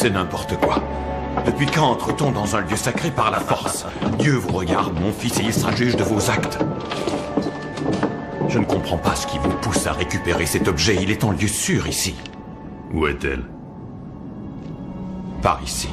C'est n'importe quoi. Depuis quand entre-t-on dans un lieu sacré par la force? Dieu vous regarde, mon fils, et il sera juge de vos actes. Je ne comprends pas ce qui vous pousse à récupérer cet objet. Il est en lieu sûr ici. Où est-elle? Par ici.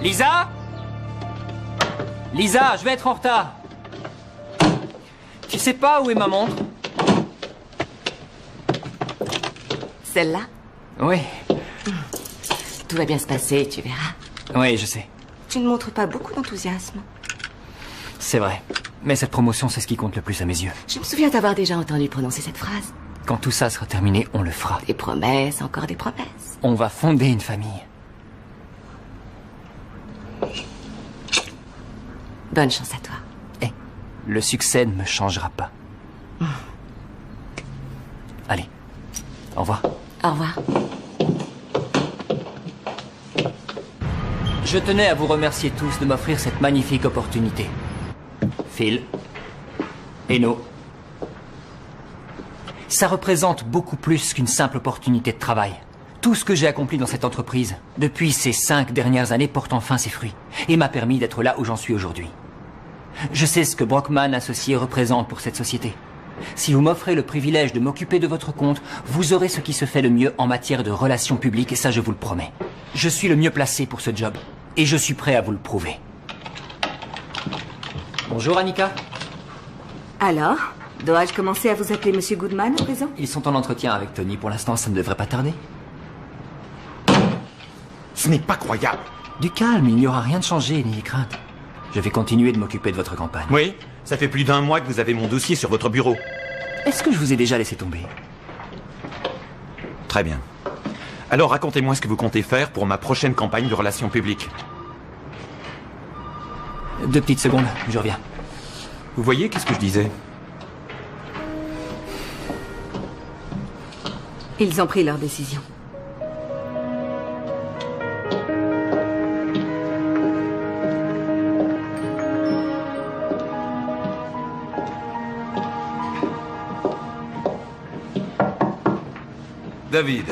Lisa? Lisa, je vais être en retard. Tu sais pas où est ma montre? Celle-là? Oui. Tout va bien se passer, tu verras. Oui, je sais. Tu ne montres pas beaucoup d'enthousiasme. C'est vrai. Mais cette promotion, c'est ce qui compte le plus à mes yeux. Je me souviens t'avoir déjà entendu prononcer cette phrase. Quand tout ça sera terminé, on le fera. Des promesses, encore des promesses. On va fonder une famille. Bonne chance à toi. Eh, le succès ne me changera pas. Allez, au revoir. Au revoir. Je tenais à vous remercier tous de m'offrir cette magnifique opportunité. Phil, Eno. Ça représente beaucoup plus qu'une simple opportunité de travail. Tout ce que j'ai accompli dans cette entreprise, depuis ces 5 dernières années, porte enfin ses fruits et m'a permis d'être là où j'en suis aujourd'hui. Je sais ce que Brockman Associés représente pour cette société. Si vous m'offrez le privilège de m'occuper de votre compte, vous aurez ce qui se fait le mieux en matière de relations publiques, et ça je vous le promets. Je suis le mieux placé pour ce job, et je suis prêt à vous le prouver. Bonjour Annika. Alors, dois-je commencer à vous appeler Monsieur Goodman à présent? Ils sont en entretien avec Tony, pour l'instant ça ne devrait pas tarder. Ce n'est pas croyable. Du calme, il n'y aura rien de changé, n'ayez crainte. Je vais continuer de m'occuper de votre campagne. Oui, ça fait plus d'1 mois que vous avez mon dossier sur votre bureau. Est-ce que je vous ai déjà laissé tomber? Très bien. Alors racontez-moi ce que vous comptez faire pour ma prochaine campagne de relations publiques. 2 petites secondes, je reviens. Vous voyez, qu'est-ce que je disais? Ils ont pris leur décision. David.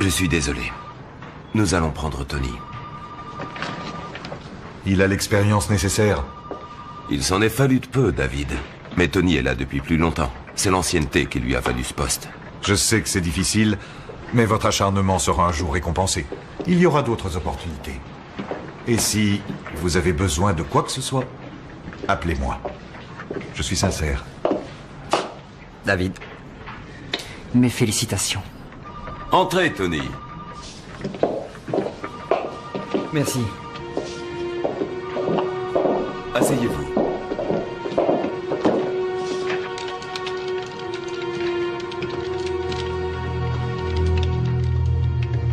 Je suis désolé. Nous allons prendre Tony. Il a l'expérience nécessaire. Il s'en est fallu de peu, David. Mais Tony est là depuis plus longtemps. C'est l'ancienneté qui lui a valu ce poste. Je sais que c'est difficile, mais votre acharnement sera un jour récompensé. Il y aura d'autres opportunités. Et si vous avez besoin de quoi que ce soit, appelez-moi. Je suis sincère. David, mes félicitations. Entrez, Tony. Merci. Asseyez-vous.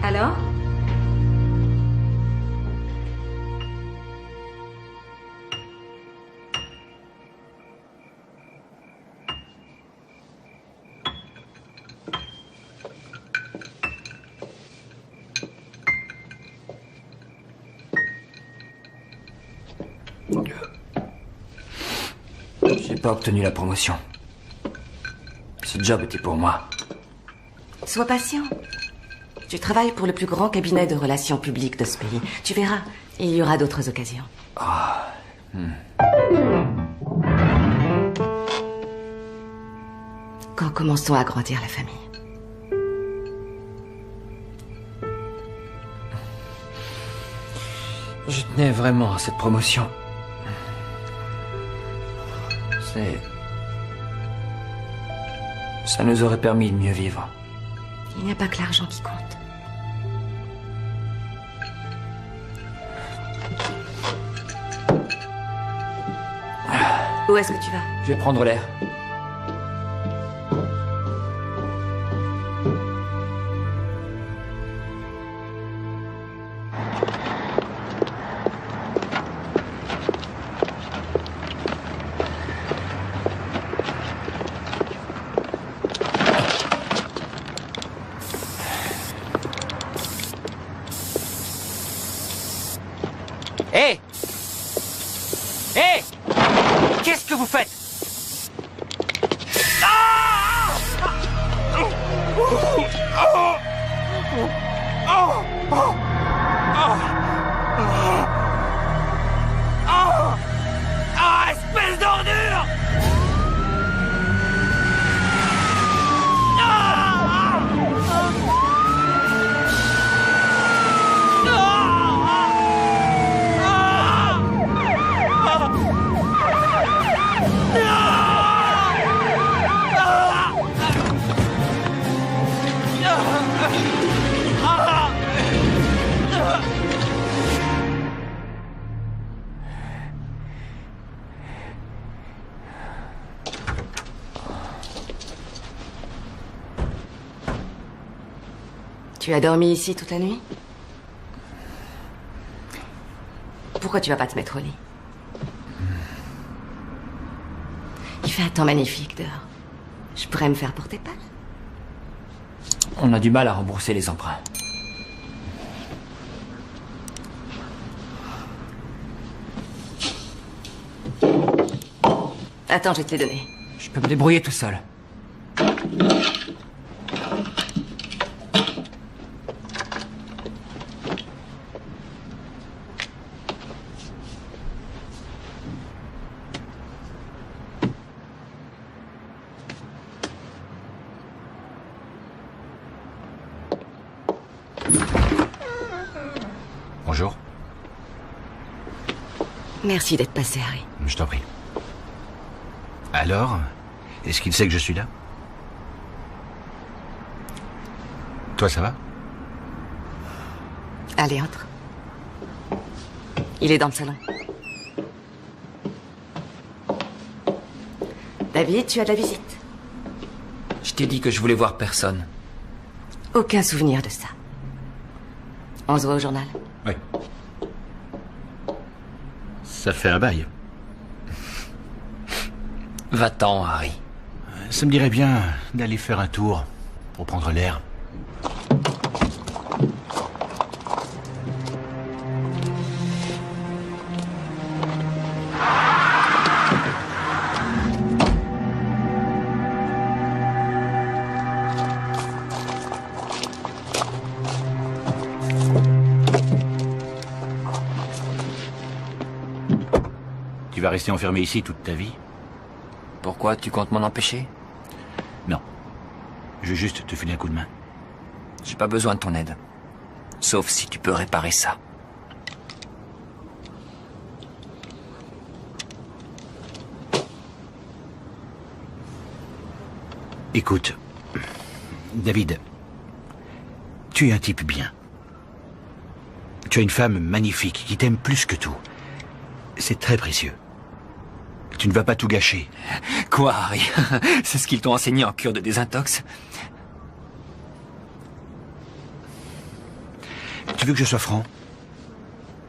Alors? J'ai pas obtenu la promotion. Ce job était pour moi. Sois patient. Tu travailles pour le plus grand cabinet de relations publiques de ce pays. Tu verras, il y aura d'autres occasions. Quand commençons à agrandir la famille? Je tenais vraiment à cette promotion. Ça nous aurait permis de mieux vivre. Il n'y a pas que l'argent qui compte. Où est-ce que tu vas? Je vais prendre l'air. Hé! Hé! Qu'est-ce que vous faites? Espèce d'ordure! Tu as dormi ici toute la nuit? Pourquoi tu vas pas te mettre au lit? Il fait un temps magnifique dehors. Je pourrais me faire porter pâle. On a du mal à rembourser les emprunts. Attends, je vais te les donner. Je peux me débrouiller tout seul. Bonjour. Merci d'être passé, Harry. Je t'en prie. Alors, est-ce qu'il sait que je suis là? Toi, ça va? Allez, entre. Il est dans le salon. David, tu as de la visite? Je t'ai dit que je voulais voir personne. Aucun souvenir de ça. On se voit au journal. Oui. Ça fait un bail. Va-t'en, Harry. Ça me dirait bien d'aller faire un tour pour prendre l'air. rester enfermé ici toute ta vie? Pourquoi tu comptes m'en empêcher? Non. Je veux juste te filer un coup de main. J'ai pas besoin de ton aide. Sauf si tu peux réparer ça. Écoute, David, tu es un type bien. Tu as une femme magnifique qui t'aime plus que tout. C'est très précieux. Tu ne vas pas tout gâcher. Quoi, Harry? C'est ce qu'ils t'ont enseigné en cure de désintox? Tu veux que je sois franc?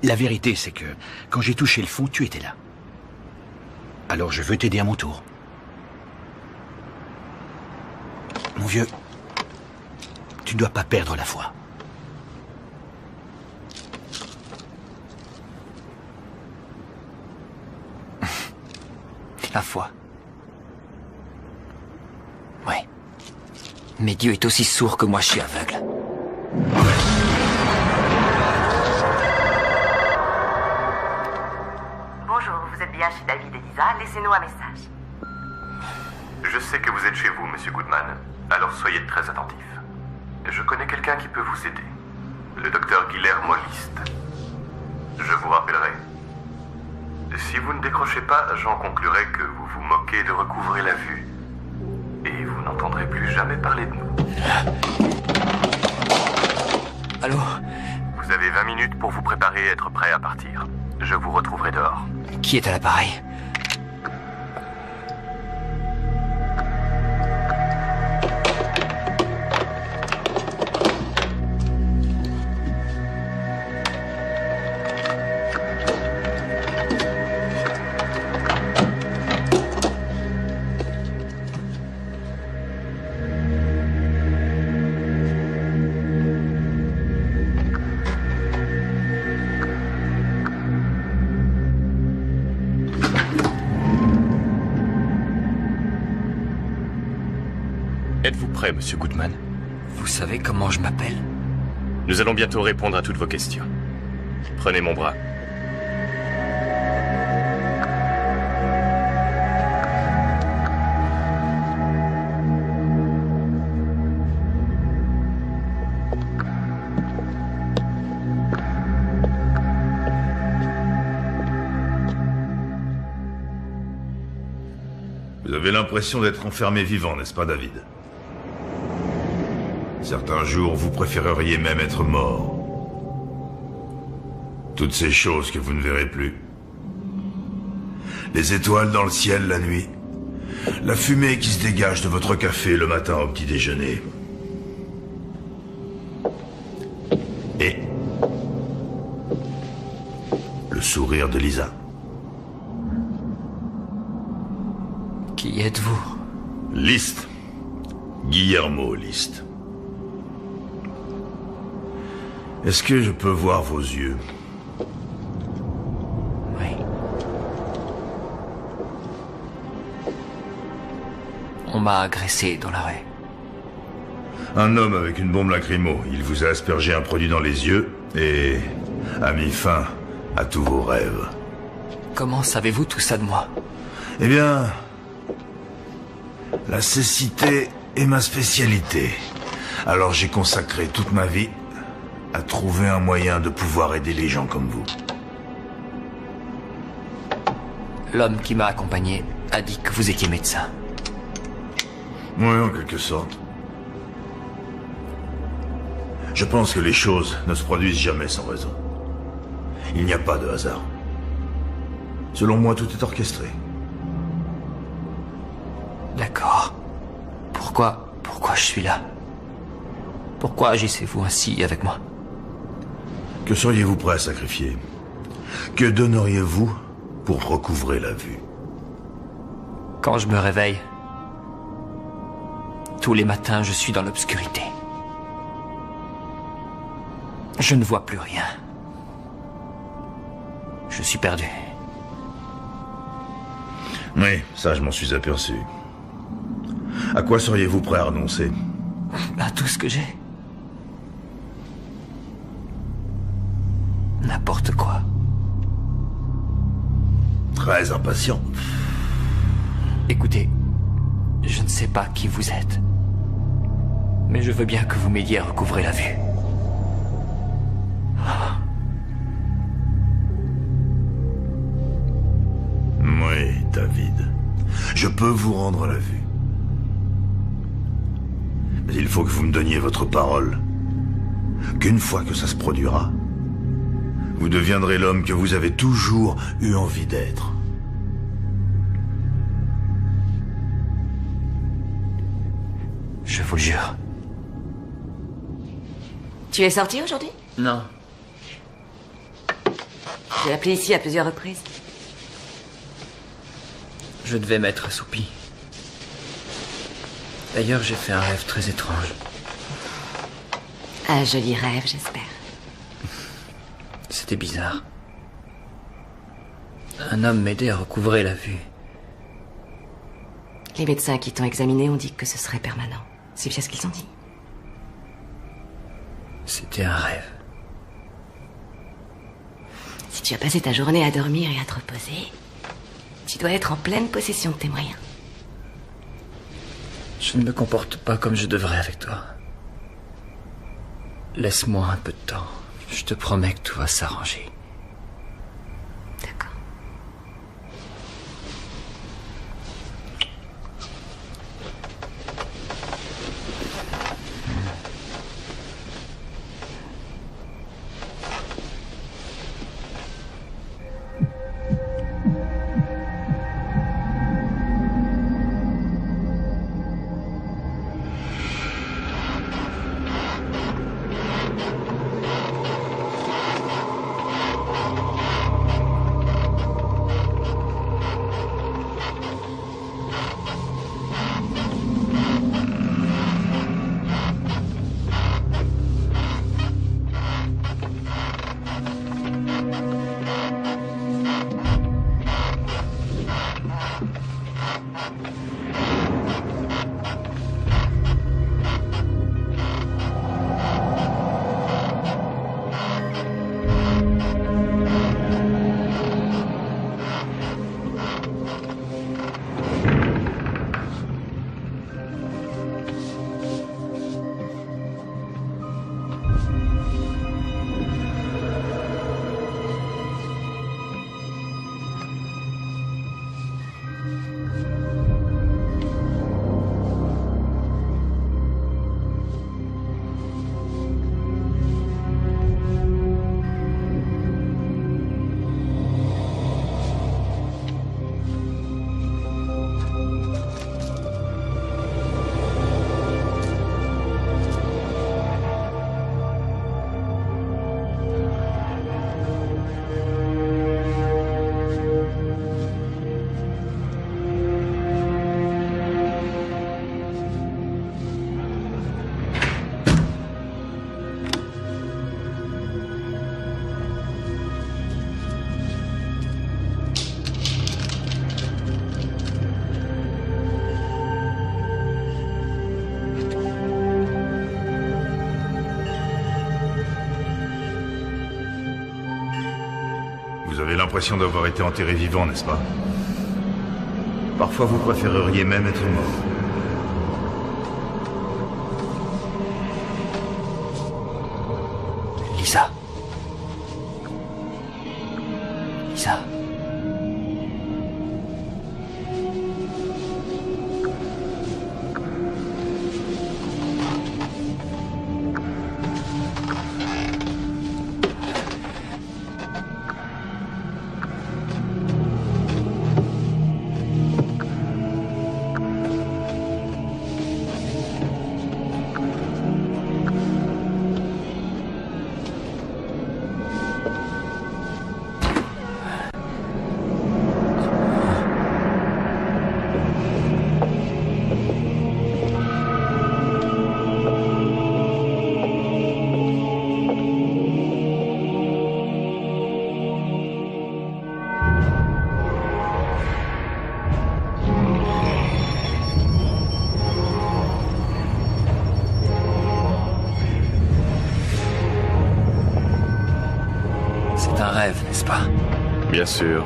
La vérité, c'est que quand j'ai touché le fond, tu étais là. Alors je veux t'aider à mon tour. Mon vieux, tu ne dois pas perdre la foi. La foi. Oui. Mais Dieu est aussi sourd que moi je suis aveugle. Bonjour, vous êtes bien chez David et Lisa, laissez-nous un message. Je sais que vous êtes chez vous, Monsieur Goodman, alors soyez très attentif. Je connais quelqu'un qui peut vous aider. Le docteur Guillermo List. Je vous rappellerai. Si vous ne décrochez pas, j'en conclurai que vous vous moquez de recouvrer la vue. Et vous n'entendrez plus jamais parler de nous. Allô? Vous avez 20 minutes pour vous préparer et être prêt à partir. Je vous retrouverai dehors. Qui est à l'appareil? Êtes-vous prêt, Monsieur Goodman? Vous savez comment je m'appelle? Nous allons bientôt répondre à toutes vos questions. Prenez mon bras. Vous avez l'impression d'être enfermé vivant, n'est-ce pas, David? Certains jours, vous préféreriez même être mort. Toutes ces choses que vous ne verrez plus. Les étoiles dans le ciel la nuit. La fumée qui se dégage de votre café le matin au petit déjeuner. Et le sourire de Lisa. Qui êtes-vous? List. Guillermo List. Est-ce que je peux voir vos yeux? Oui. On m'a agressé dans la rue. Un homme avec une bombe lacrymo. Il vous a aspergé un produit dans les yeux et a mis fin à tous vos rêves. Comment savez-vous tout ça de moi? Eh bien, la cécité est ma spécialité. Alors j'ai consacré toute ma vie à trouver un moyen de pouvoir aider les gens comme vous. L'homme qui m'a accompagné a dit que vous étiez médecin. Oui, en quelque sorte. Je pense que les choses ne se produisent jamais sans raison. Il n'y a pas de hasard. Selon moi, tout est orchestré. D'accord. Pourquoi je suis là? Pourquoi agissez-vous ainsi avec moi? Que seriez-vous prêt à sacrifier? Que donneriez-vous pour recouvrer la vue? Quand je me réveille, tous les matins, je suis dans l'obscurité. Je ne vois plus rien. Je suis perdu. Oui, ça je m'en suis aperçu. À quoi seriez-vous prêt à renoncer? À tout ce que j'ai. N'importe quoi. Très Très impatient. Écoutez, je ne sais pas qui vous êtes, mais je veux bien que vous m'aidiez à recouvrer la vue. Oui, David. Je peux vous rendre la vue. Mais il faut que vous me donniez votre parole. Qu'une fois que ça se produira, vous deviendrez l'homme que vous avez toujours eu envie d'être. Je vous le jure. Tu es sorti aujourd'hui? Non. J'ai appelé ici à plusieurs reprises. Je devais m'être assoupi. D'ailleurs, j'ai fait un rêve très étrange. Un joli rêve, j'espère. C'était bizarre. Un homme m'aidait à recouvrer la vue. Les médecins qui t'ont examiné ont dit que ce serait permanent. C'est bien ce qu'ils ont dit. C'était un rêve. Si tu as passé ta journée à dormir et à te reposer, tu dois être en pleine possession de tes moyens. Je ne me comporte pas comme je devrais avec toi. Laisse-moi un peu de temps. Je te promets que tout va s'arranger. D'accord. Vous avez l'impression d'avoir été enterré vivant, n'est-ce pas? Parfois, vous préféreriez même être mort. Lisa. Lisa. Bien sûr.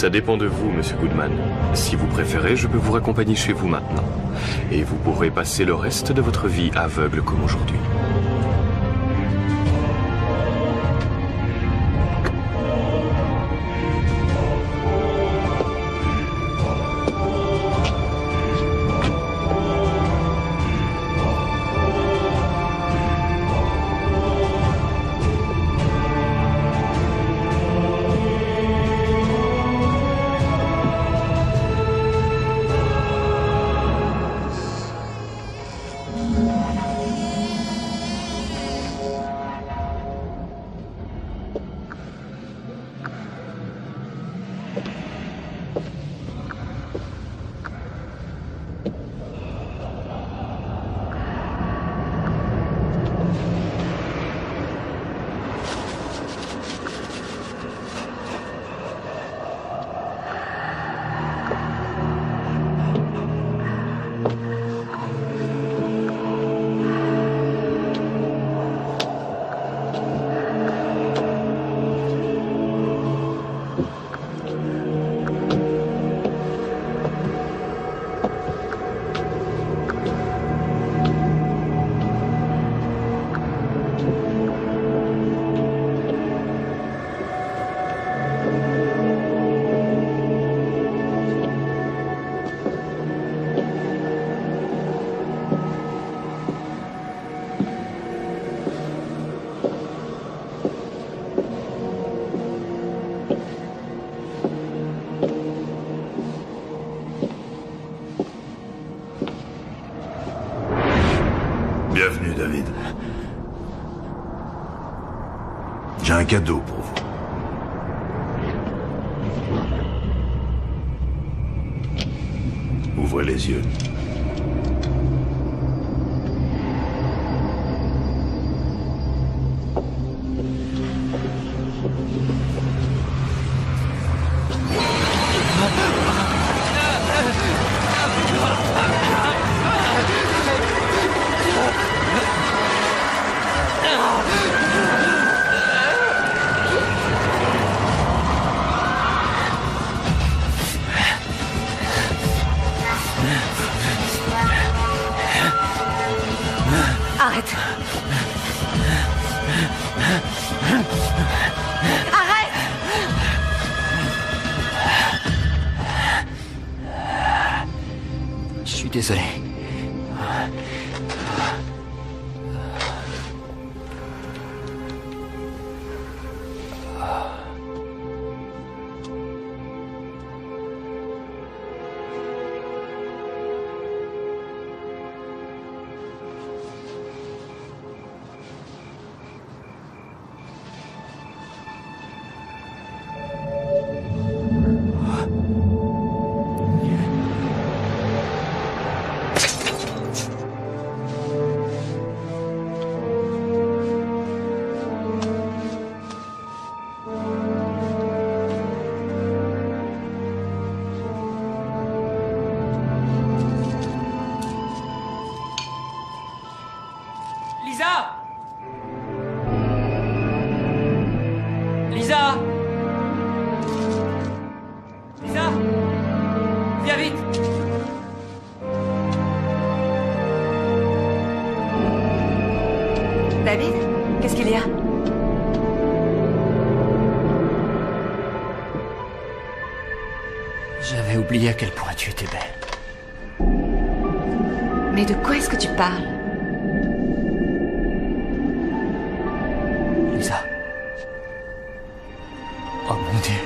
Ça dépend de vous, Monsieur Goodman. Si vous préférez, je peux vous raccompagner chez vous maintenant. Et vous pourrez passer le reste de votre vie aveugle comme aujourd'hui. Bienvenue, David. J'ai un cadeau pour vous. Ouvrez les yeux. Arrête. Arrête. Je suis désolé. Lisa! Lisa! Lisa! Viens vite! David, qu'est-ce qu'il y a? J'avais oublié à quel point tu étais belle. Mais de quoi est-ce que tu parles? Lisa. Oh mon Dieu.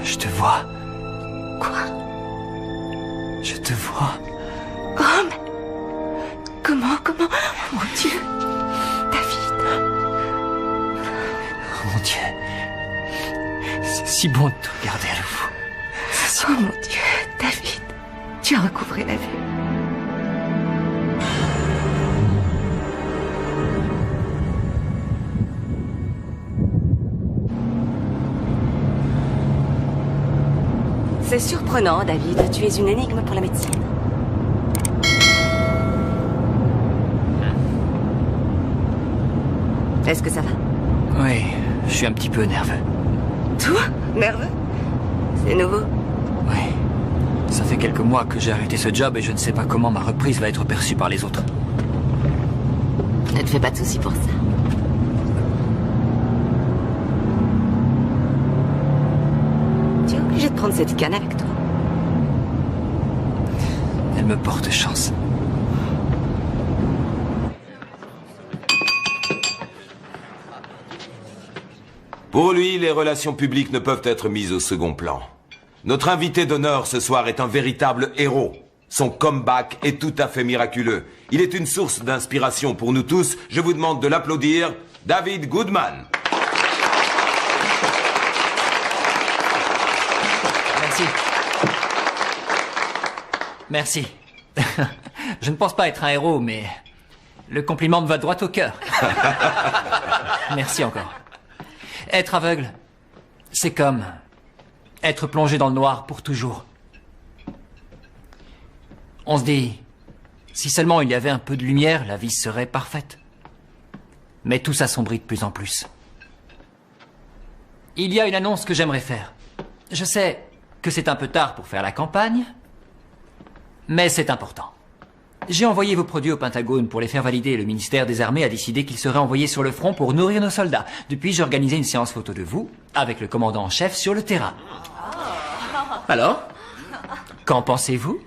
Je te vois. Quoi? Je te vois. Oh, mais... Comment? Oh, mon Dieu. David. Oh mon Dieu. C'est si bon de te regarder à nouveau. Oh mon Dieu, David. Tu as recouvré la vue. C'est surprenant, David. Tu es une énigme pour la médecine. Est-ce que ça va? Oui, Je suis un petit peu nerveux. Toi? Nerveux? C'est nouveau. Oui. Ça fait quelques mois que j'ai arrêté ce job et je ne sais pas comment ma reprise va être perçue par les autres. Ne te fais pas de soucis pour ça. Tu es obligé de prendre cette canne avec toi. Elle me porte chance. Pour lui, les relations publiques ne peuvent être mises au second plan. Notre invité d'honneur ce soir est un véritable héros. Son comeback est tout à fait miraculeux. Il est une source d'inspiration pour nous tous. Je vous demande de l'applaudir, David Goodman. Merci. Merci. Je ne pense pas être un héros, mais le compliment me va droit au cœur. Merci encore. Être aveugle, c'est comme être plongé dans le noir pour toujours. On se dit, si seulement il y avait un peu de lumière, la vie serait parfaite. Mais tout s'assombrit de plus en plus. Il y a une annonce que j'aimerais faire. Je sais que c'est un peu tard pour faire la campagne, mais c'est important. J'ai envoyé vos produits au Pentagone pour les faire valider et le ministère des Armées a décidé qu'ils seraient envoyés sur le front pour nourrir nos soldats. Depuis, j'ai organisé une séance photo de vous avec le commandant en chef sur le terrain. Alors, qu'en pensez-vous ?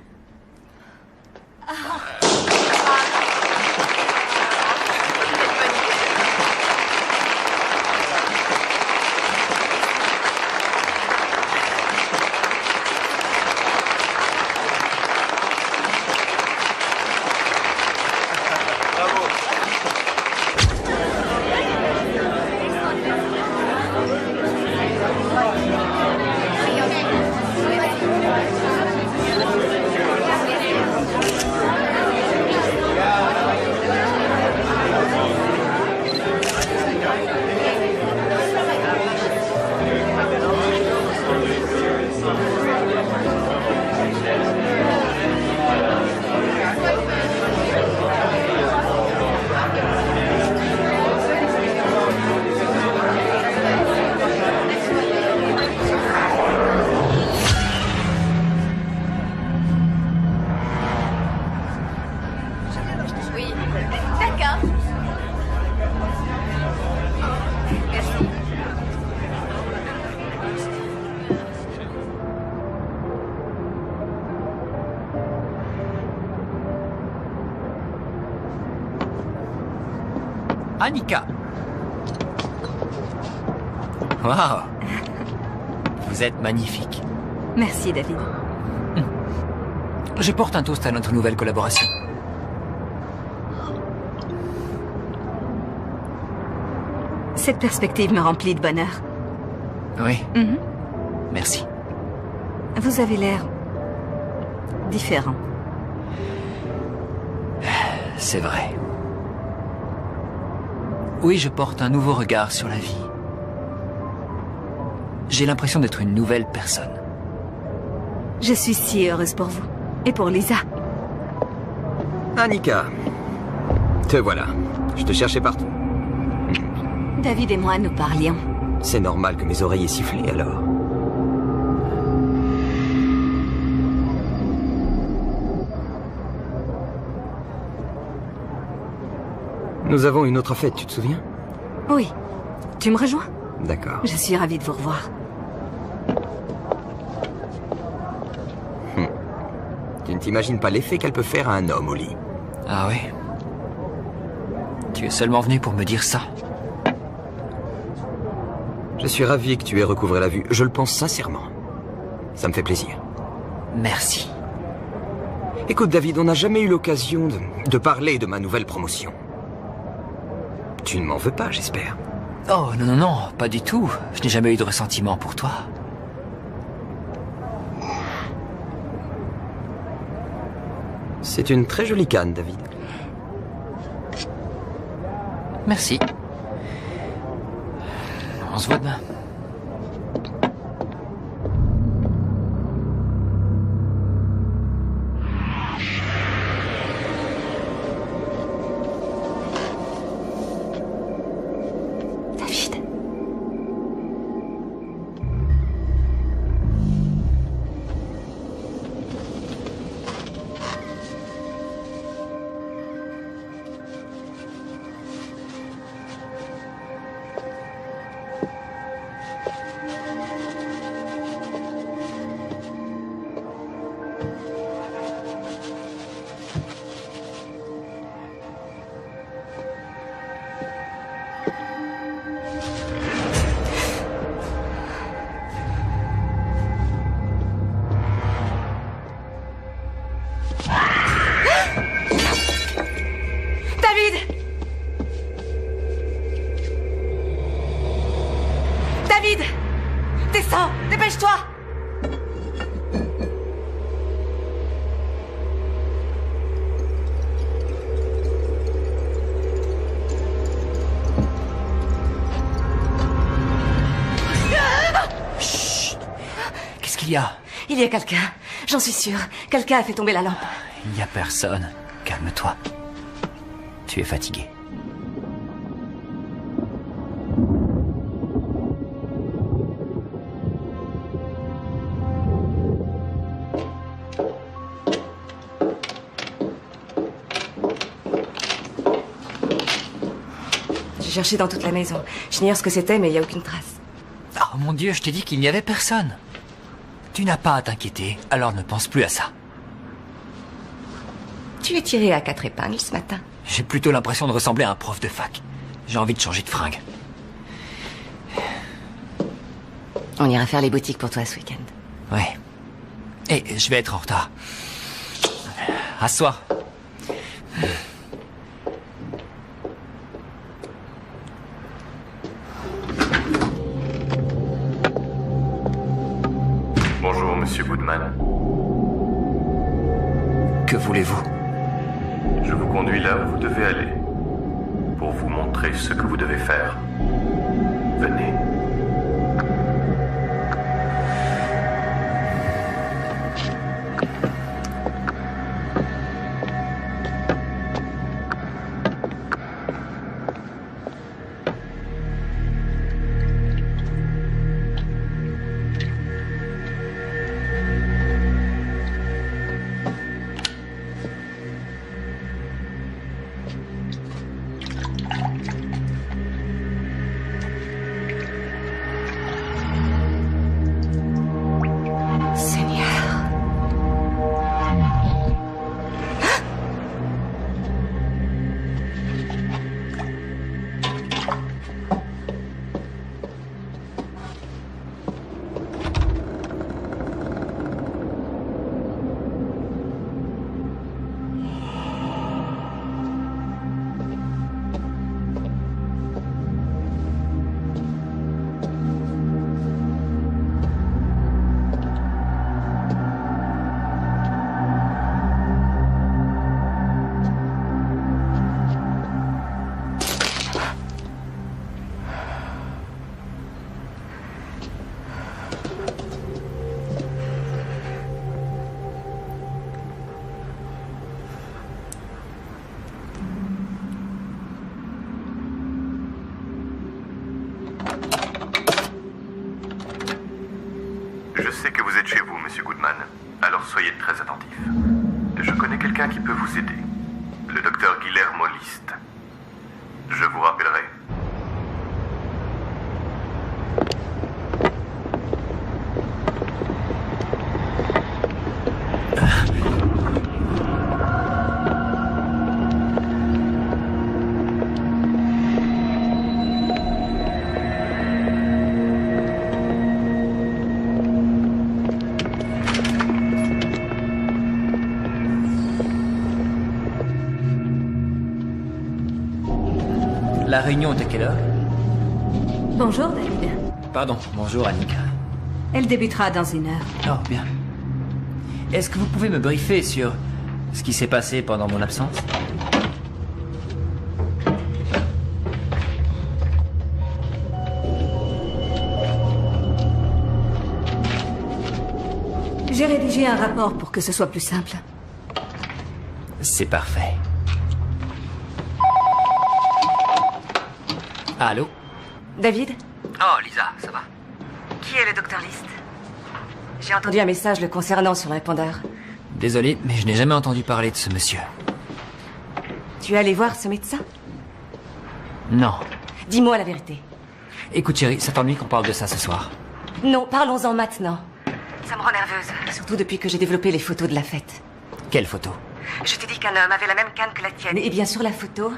Annika. Waouh. Vous êtes magnifique. Merci, David. Je porte un toast à notre nouvelle collaboration. Cette perspective me remplit de bonheur. Oui. Merci. Vous avez l'air différent. C'est vrai. Oui, je porte un nouveau regard sur la vie. J'ai l'impression d'être une nouvelle personne. Je suis si heureuse pour vous. Et pour Lisa. Annika. Te voilà. Je te cherchais partout. David et moi, nous parlions. C'est normal que mes oreilles aient sifflé, alors. Nous avons une autre fête, tu te souviens? Oui. Tu me rejoins? D'accord. Je suis ravie de vous revoir. Tu ne t'imagines pas l'effet qu'elle peut faire à un homme au lit. Ah oui? Tu es seulement venu pour me dire ça? Je suis ravi que tu aies recouvré la vue. Je le pense sincèrement. Ça me fait plaisir. Merci. Écoute, David, on n'a jamais eu l'occasion de parler de ma nouvelle promotion. Tu ne m'en veux pas, j'espère. Oh, non, non, non, pas du tout. Je n'ai jamais eu de ressentiment pour toi. C'est une très jolie canne, David. Merci. On se voit demain. David. Dépêche-toi! Chut! Qu'est-ce qu'il y a? Il y a quelqu'un. J'en suis sûre. Quelqu'un a fait tomber la lampe. Il n'y a personne. Calme-toi. Tu es fatigué. J'ai cherché dans toute la maison. J'ignore ce que c'était, mais il n'y a aucune trace. Oh mon Dieu, je t'ai dit qu'il n'y avait personne. Tu n'as pas à t'inquiéter, alors ne pense plus à ça. Tu es tiré à 4 épingles ce matin. J'ai plutôt l'impression de ressembler à un prof de fac. J'ai envie de changer de fringue. On ira faire les boutiques pour toi ce week-end. Ouais. Et je vais être en retard. Asseoir. Bonjour, Monsieur Goodman. Que voulez-vous? Je vous conduis là où vous devez aller. Pour vous montrer ce que vous devez faire. Venez. Je sais que vous êtes chez vous, Monsieur Goodman, alors soyez très attentif. Je connais quelqu'un qui peut vous aider. Le docteur Guillermo List. Je vous rappellerai. La réunion est à quelle heure? Bonjour, David. Pardon, bonjour Annika. Elle débutera dans 1 heure. Oh, bien. Est-ce que vous pouvez me briefer sur ce qui s'est passé pendant mon absence? J'ai rédigé un rapport pour que ce soit plus simple. C'est parfait. Allô? David? Oh, Lisa, ça va? Qui est le docteur List? J'ai entendu un message le concernant sur le répondeur. Désolé, mais je n'ai jamais entendu parler de ce monsieur. Tu es allé voir ce médecin? Non. Dis-moi la vérité. Écoute, chérie, ça t'ennuie qu'on parle de ça ce soir? Non, parlons-en maintenant. Ça me rend nerveuse. Surtout depuis que j'ai développé les photos de la fête. Quelle photo? Je t'ai dit qu'un homme avait la même canne que la tienne. Et bien sûr, la photo,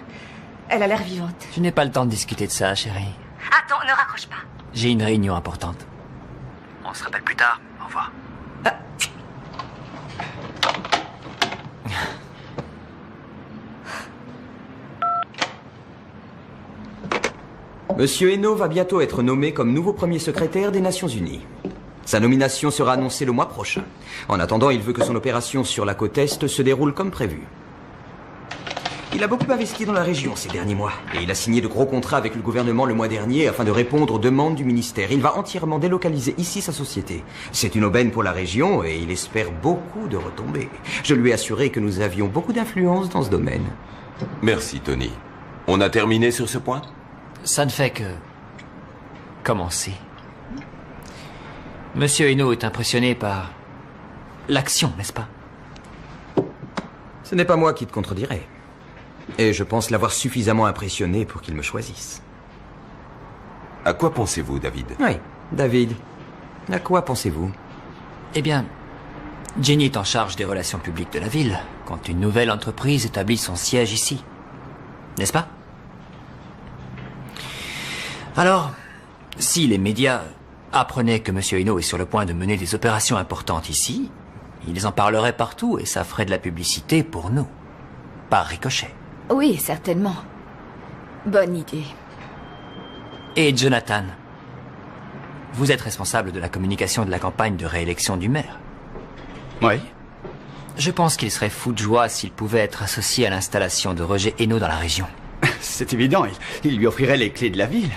elle a l'air vivante. Je n'ai pas le temps de discuter de ça, chérie. Attends, ne raccroche pas. J'ai une réunion importante. On se rappelle plus tard. Au revoir. Monsieur Hainaut va bientôt être nommé comme nouveau premier secrétaire des Nations Unies. Sa nomination sera annoncée le mois prochain. En attendant, il veut que son opération sur la côte Est se déroule comme prévu. Il a beaucoup investi dans la région ces derniers mois. Et il a signé de gros contrats avec le gouvernement le mois dernier afin de répondre aux demandes du ministère. Il va entièrement délocaliser ici sa société. C'est une aubaine pour la région et il espère beaucoup de retombées. Je lui ai assuré que nous avions beaucoup d'influence dans ce domaine. Merci, Tony. On a terminé sur ce point? Ça ne fait que... commencer. Monsieur Hainaut est impressionné par... l'action, n'est-ce pas? Ce n'est pas moi qui te contredirai. Et je pense l'avoir suffisamment impressionné pour qu'il me choisisse. À quoi pensez-vous, David? Oui, David. À quoi pensez-vous? Eh bien, Jenny est en charge des relations publiques de la ville, quand une nouvelle entreprise établit son siège ici. N'est-ce pas? Alors, si les médias apprenaient que Monsieur Hainaut est sur le point de mener des opérations importantes ici, ils en parleraient partout et ça ferait de la publicité pour nous. Par ricochet. Oui, certainement. Bonne idée. Et Jonathan, vous êtes responsable de la communication de la campagne de réélection du maire. Oui. Je pense qu'il serait fou de joie s'il pouvait être associé à l'installation de Roger Hainaut dans la région. C'est évident, il lui offrirait les clés de la ville.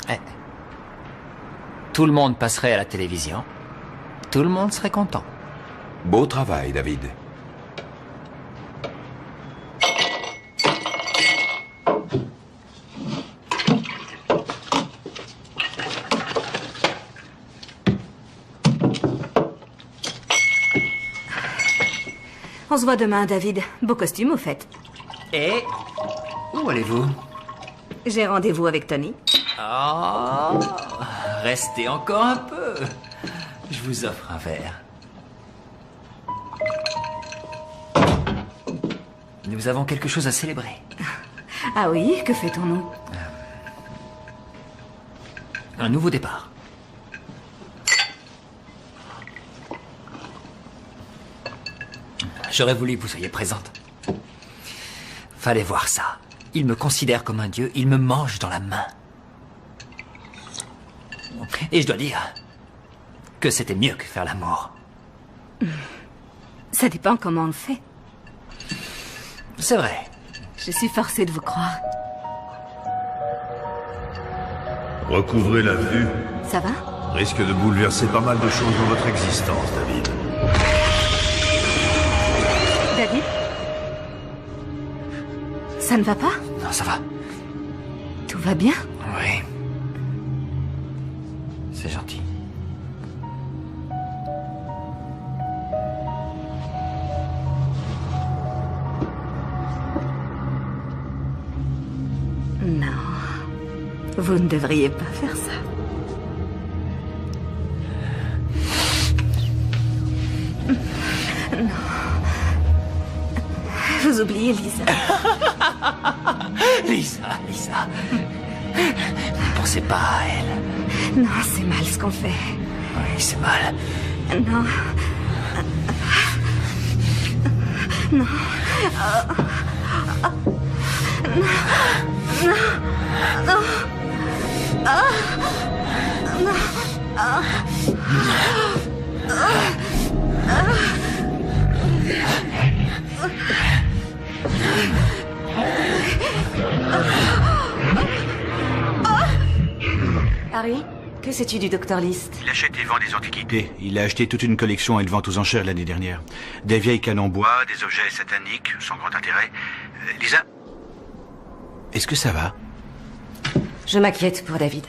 Eh. Tout le monde passerait à la télévision. Tout le monde serait content. Beau travail, David. On se voit demain, David. Beau costume, au fait. Et où allez-vous? J'ai rendez-vous avec Tony. Oh, restez encore un peu. Je vous offre un verre. Nous avons quelque chose à célébrer. Ah oui, que fêtons-nous? Un nouveau départ. J'aurais voulu que vous soyez présente. Fallait voir ça. Il me considère comme un dieu, il me mange dans la main. Et je dois dire que c'était mieux que faire l'amour. Ça dépend comment on le fait. C'est vrai. Je suis forcée de vous croire. Recouvrez la vue. Ça va? Risque de bouleverser pas mal de choses dans votre existence, David. David? Ça ne va pas? Non, ça va. Tout va bien? Oui. C'est gentil. Non. Vous ne devriez pas faire ça. Non. Vous oubliez Lisa. Lisa. Ne pensez pas à elle. Non, c'est mal ce qu'on fait. Oui, c'est mal. Non. Non. Harry, que sais-tu du Dr. List? Il achète et vend des antiquités. Il a acheté toute une collection et le vend aux enchères l'année dernière. Des vieilles cannes en bois, des objets sataniques, sans grand intérêt. Lisa, est-ce que ça va? Je m'inquiète pour David.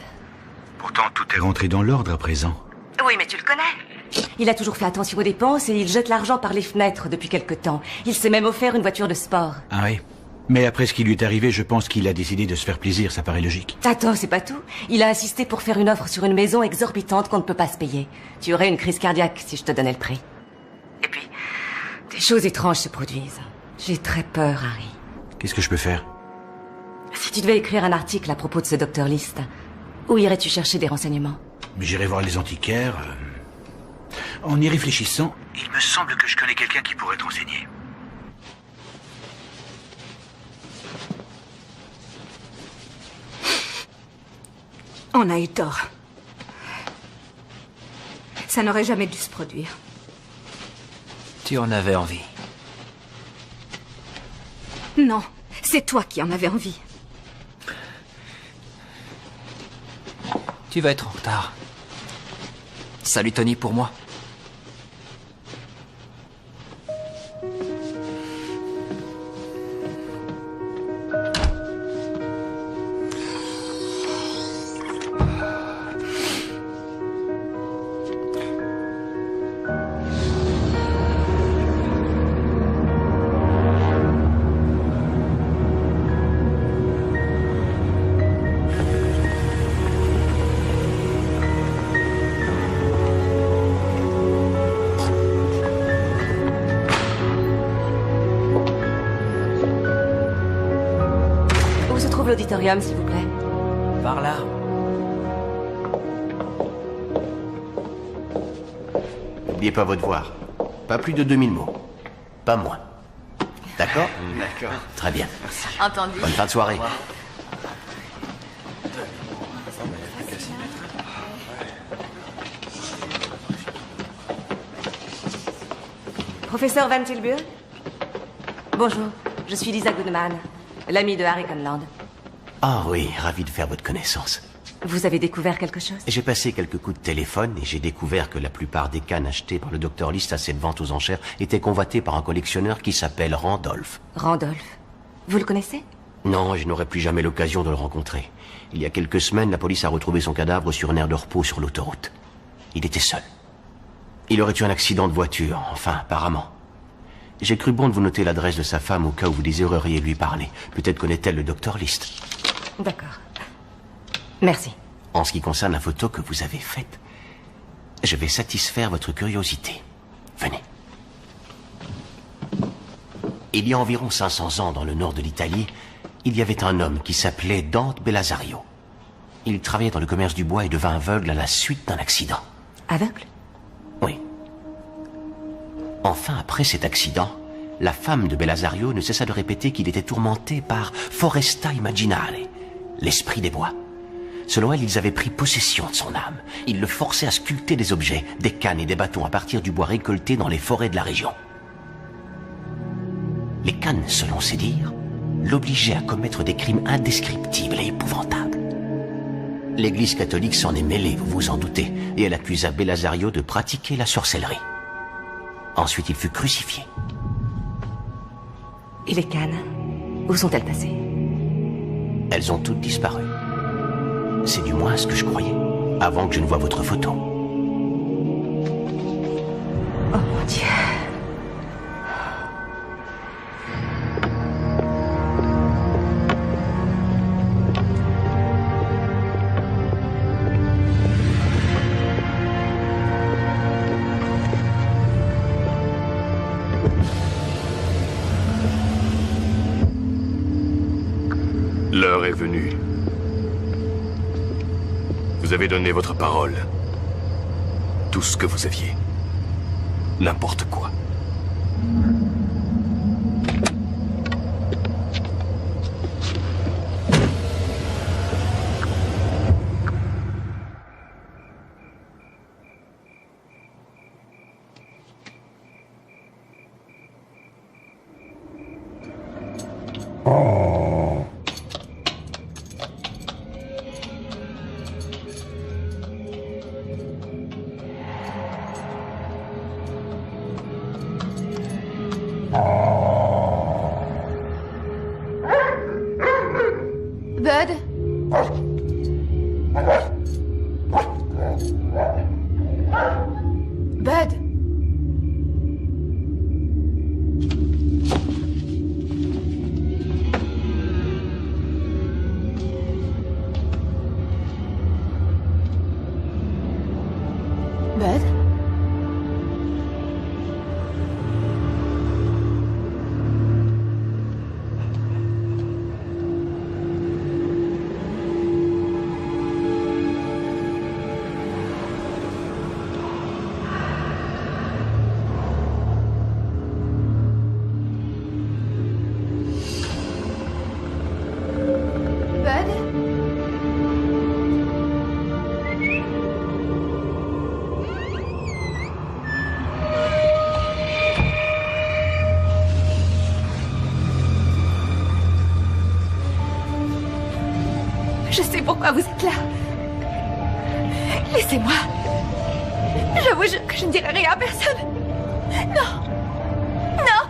Pourtant, tout est rentré dans l'ordre à présent. Oui, mais tu le connais. Il a toujours fait attention aux dépenses et il jette l'argent par les fenêtres depuis quelque temps. Il s'est même offert une voiture de sport. Ah oui. Mais après ce qui lui est arrivé, je pense qu'il a décidé de se faire plaisir, ça paraît logique. Attends, c'est pas tout. Il a insisté pour faire une offre sur une maison exorbitante qu'on ne peut pas se payer. Tu aurais une crise cardiaque si je te donnais le prix. Et puis, des choses étranges se produisent. J'ai très peur, Harry. Qu'est-ce que je peux faire? Si tu devais écrire un article à propos de ce Dr. List, où irais-tu chercher des renseignements? J'irai voir les antiquaires. En y réfléchissant, il me semble que je connais quelqu'un qui pourrait te renseigner. On a eu tort. Ça n'aurait jamais dû se produire. Tu en avais envie. Non, c'est toi qui en avais envie. Tu vas être en retard. Salut Tony pour moi. L'auditorium, s'il vous plaît. Par là. N'oubliez pas votre devoir. Pas plus de 2000 mots. Pas moins. D'accord? D'accord. Très bien. Merci. Entendu. Bonne fin de soirée. Professeur Van Tilburg? Bonjour, je suis Lisa Goodman, l'amie de Harry Conland. Ah oui, ravi de faire votre connaissance. Vous avez découvert quelque chose? J'ai passé quelques coups de téléphone et j'ai découvert que la plupart des cannes achetées par le Dr. List à cette vente aux enchères étaient convoitées par un collectionneur qui s'appelle Randolph. Randolph? Vous le connaissez? Non, je n'aurai plus jamais l'occasion de le rencontrer. Il y a quelques semaines, la police a retrouvé son cadavre sur une aire de repos sur l'autoroute. Il était seul. Il aurait eu un accident de voiture, enfin, apparemment. J'ai cru bon de vous noter l'adresse de sa femme au cas où vous désireriez lui parler. Peut-être connaît-elle le Dr. List. D'accord. Merci. En ce qui concerne la photo que vous avez faite, je vais satisfaire votre curiosité. Venez. Il y a environ 500 ans, dans le nord de l'Italie, il y avait un homme qui s'appelait Dante Belasario. Il travaillait dans le commerce du bois et devint aveugle à la suite d'un accident. Aveugle? Oui. Enfin, après cet accident, la femme de Belasario ne cessa de répéter qu'il était tourmenté par Foresta Imaginale, l'esprit des bois. Selon elle, ils avaient pris possession de son âme. Ils le forçaient à sculpter des objets, des cannes et des bâtons à partir du bois récolté dans les forêts de la région. Les cannes, selon ses dires, l'obligeaient à commettre des crimes indescriptibles et épouvantables. L'Église catholique s'en est mêlée, vous vous en doutez, et elle accusa Belasario de pratiquer la sorcellerie. Ensuite, il fut crucifié. Et les cannes? Où sont-elles passées? Elles ont toutes disparu. C'est du moins ce que je croyais, avant que je ne voie votre photo. Oh mon Dieu. L'heure est venue. Vous avez donné votre parole. Tout ce que vous aviez. N'importe quoi. Bud? Bud? Bud? Pourquoi vous êtes là? Laissez-moi. Je vous jure que je ne dirai rien à personne. Non. Non,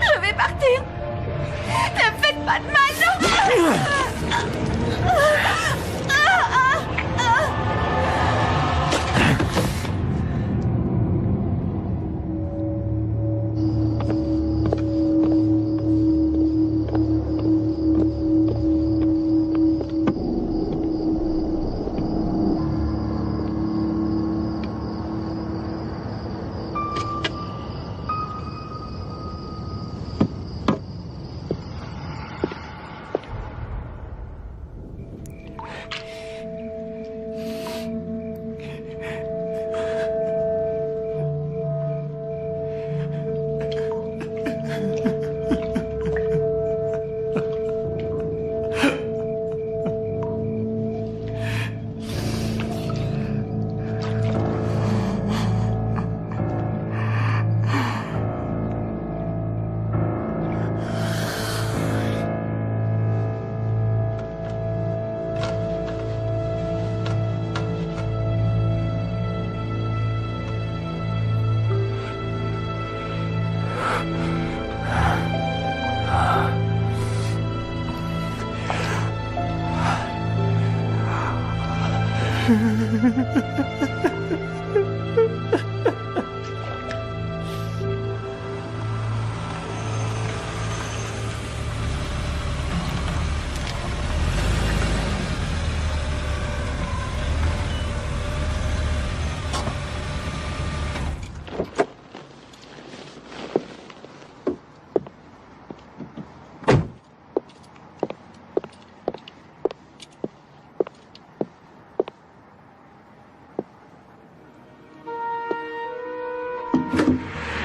je vais partir. Ne me faites pas de mal, non.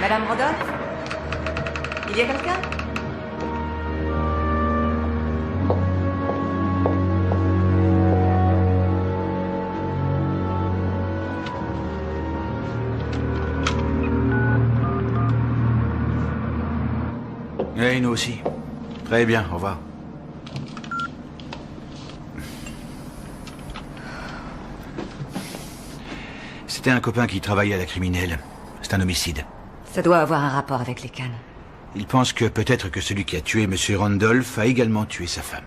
Madame Rodolphe? Il y a quelqu'un? Oui, nous aussi. Très bien, au revoir. C'était un copain qui travaillait à la criminelle. C'est un homicide. Ça doit avoir un rapport avec les cannes. Il pense que peut-être que celui qui a tué M. Randolph a également tué sa femme.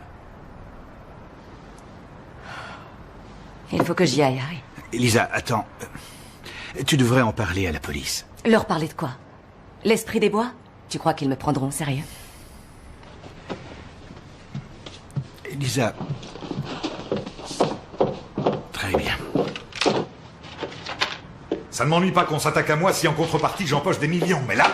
Il faut que j'y aille, Harry. Lisa, attends. Tu devrais en parler à la police. Leur parler de quoi? L'esprit des bois? Tu crois qu'ils me prendront au sérieux? Lisa... Très bien. Ça ne m'ennuie pas qu'on s'attaque à moi si en contrepartie j'empoche des millions, mais là...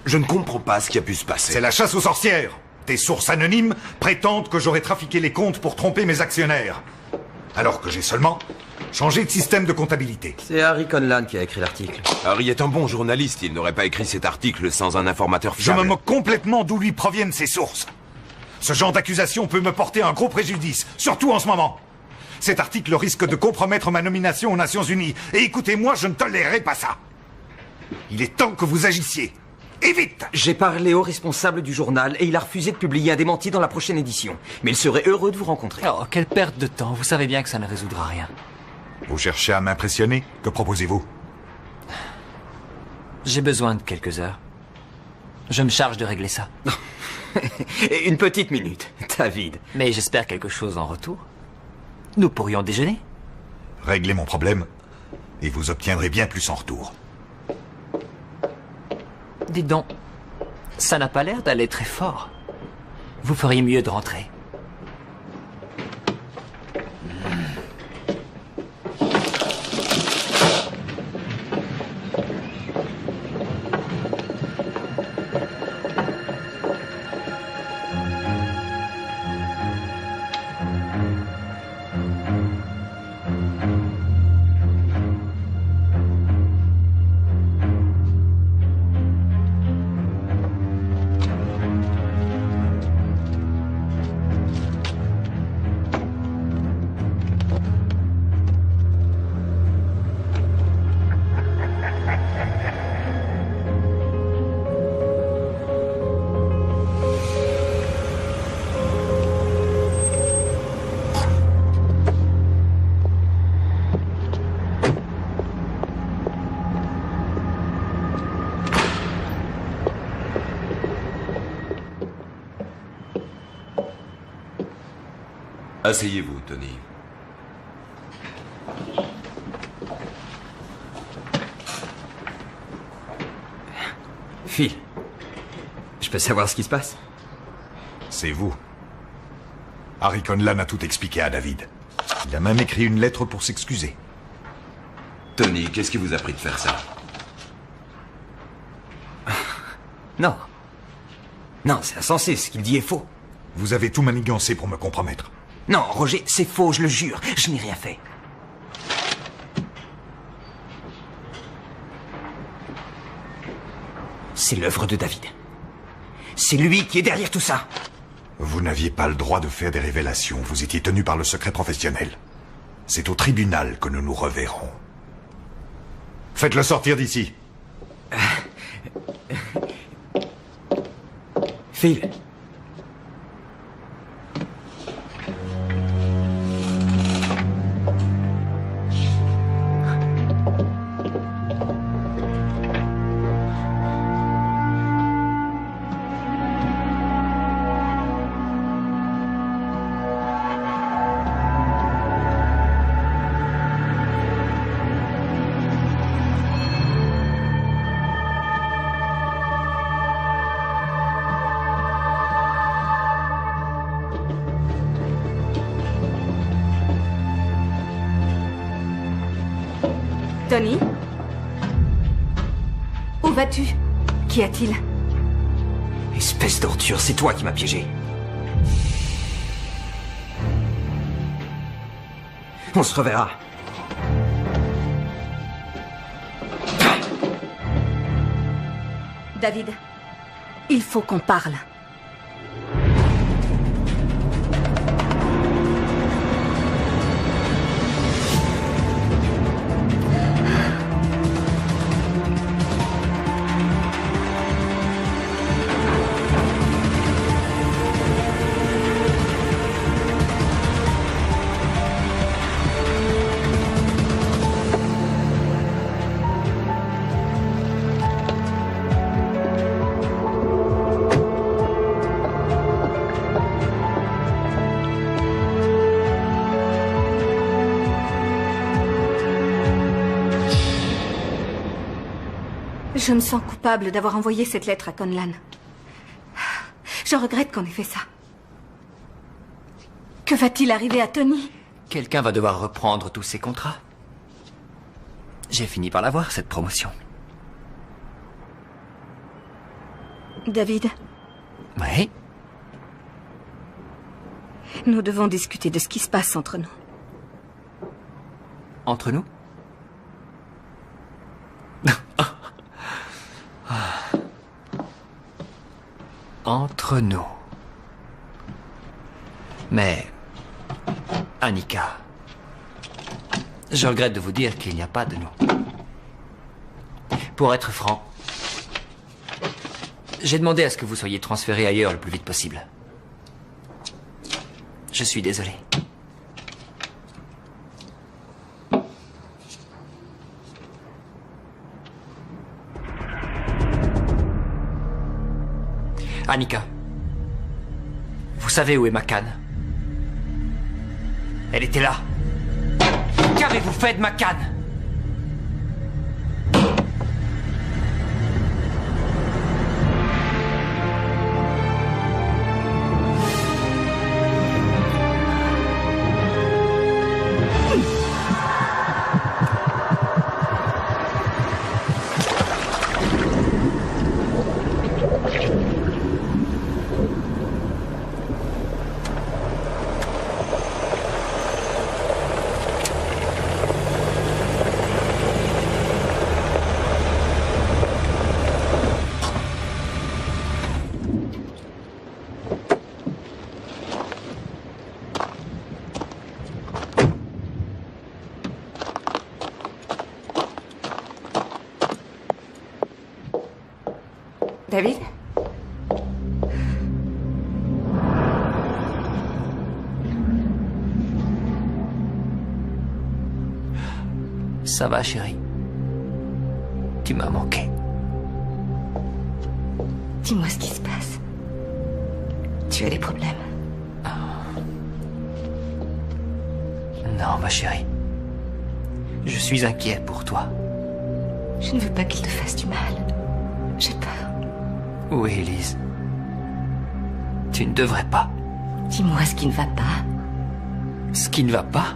Je ne comprends pas ce qui a pu se passer. C'est la chasse aux sorcières. Des sources anonymes prétendent que j'aurais trafiqué les comptes pour tromper mes actionnaires. Alors que j'ai seulement changé de système de comptabilité. C'est Harry Conlan qui a écrit l'article. Harry est un bon journaliste, il n'aurait pas écrit cet article sans un informateur Je fiable. me moque complètement d'où lui proviennent ces sources. Ce genre d'accusation peut me porter un gros préjudice, surtout en ce moment. Cet article risque de compromettre ma nomination aux Nations Unies. Et écoutez-moi, je ne tolérerai pas ça. Il est temps que vous agissiez. Et vite! J'ai parlé au responsable du journal et il a refusé de publier un démenti dans la prochaine édition. Mais il serait heureux de vous rencontrer. Oh, quelle perte de temps. Vous savez bien que ça ne résoudra rien. Vous cherchez à m'impressionner? Que proposez-vous? J'ai besoin de quelques heures. Je me charge de régler ça. Une petite minute, David. Mais j'espère quelque chose en retour. Nous pourrions déjeuner. Réglez mon problème et vous obtiendrez bien plus en retour. Dites donc, ça n'a pas l'air d'aller très fort. Vous feriez mieux de rentrer. Asseyez-vous, Tony. Phil, je peux savoir ce qui se passe? C'est vous. Harry Conlan a tout expliqué à David. Il a même écrit une lettre pour s'excuser. Tony, qu'est-ce qui vous a pris de faire ça? Non. Non, c'est insensé, ce qu'il dit est faux. Vous avez tout manigancé pour me compromettre. Non, Roger, c'est faux, je le jure. Je n'ai rien fait. C'est l'œuvre de David. C'est lui qui est derrière tout ça. Vous n'aviez pas le droit de faire des révélations. Vous étiez tenu par le secret professionnel. C'est au tribunal que nous nous reverrons. Faites-le sortir d'ici. Phil. Tony? Où vas-tu? Qu'y a-t-il? Espèce d'ordure, c'est toi qui m'as piégé. On se reverra. David, il faut qu'on parle. Je me sens coupable d'avoir envoyé cette lettre à Conlan. Je regrette qu'on ait fait ça. Que va-t-il arriver à Tony? Quelqu'un va devoir reprendre tous ses contrats. J'ai fini par l'avoir, cette promotion. David? Oui? Nous devons discuter de ce qui se passe entre nous. Entre nous? Entre nous. Mais, Annika, je regrette de vous dire qu'il n'y a pas de nous. Pour être franc, j'ai demandé à ce que vous soyez transféré ailleurs le plus vite possible. Je suis désolé. Annika, vous savez où est ma canne? Elle était là. Qu'avez-vous fait de ma canne? David? Ça va, chérie? Tu m'as manqué. Dis-moi ce qui se passe. Tu as des problèmes? Non, ma chérie. Je suis inquiet pour toi. Je ne veux pas qu'il te fasse du mal. J'ai peur. Oui, Elise. Tu ne devrais pas. Dis-moi ce qui ne va pas. Ce qui ne va pas?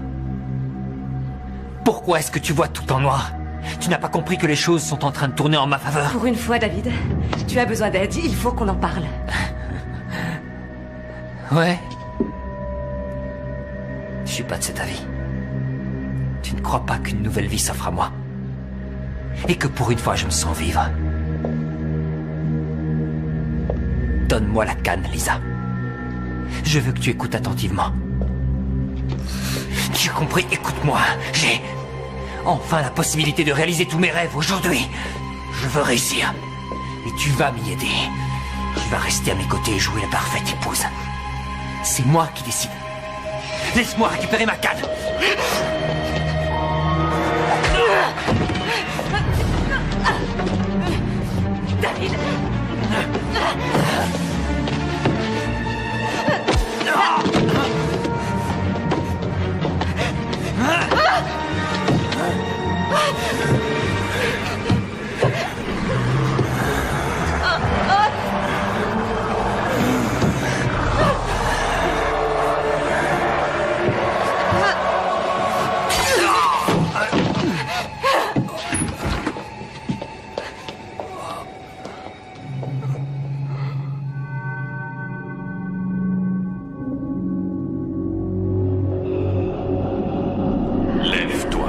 Pourquoi est-ce que tu vois tout en noir? Tu n'as pas compris que les choses sont en train de tourner en ma faveur? Pour une fois, David, tu as besoin d'aide. Il faut qu'on en parle. Ouais. Je suis pas de cet avis. Tu ne crois pas qu'une nouvelle vie s'offre à moi? Et que pour une fois, je me sens vivre? Donne-moi la canne, Lisa. Je veux que tu écoutes attentivement. Tu as compris? Écoute-moi. J'ai enfin la possibilité de réaliser tous mes rêves aujourd'hui. Je veux réussir. Et tu vas m'y aider. Tu vas rester à mes côtés et jouer la parfaite épouse. C'est moi qui décide. Laisse-moi récupérer ma canne. David. Lève-toi.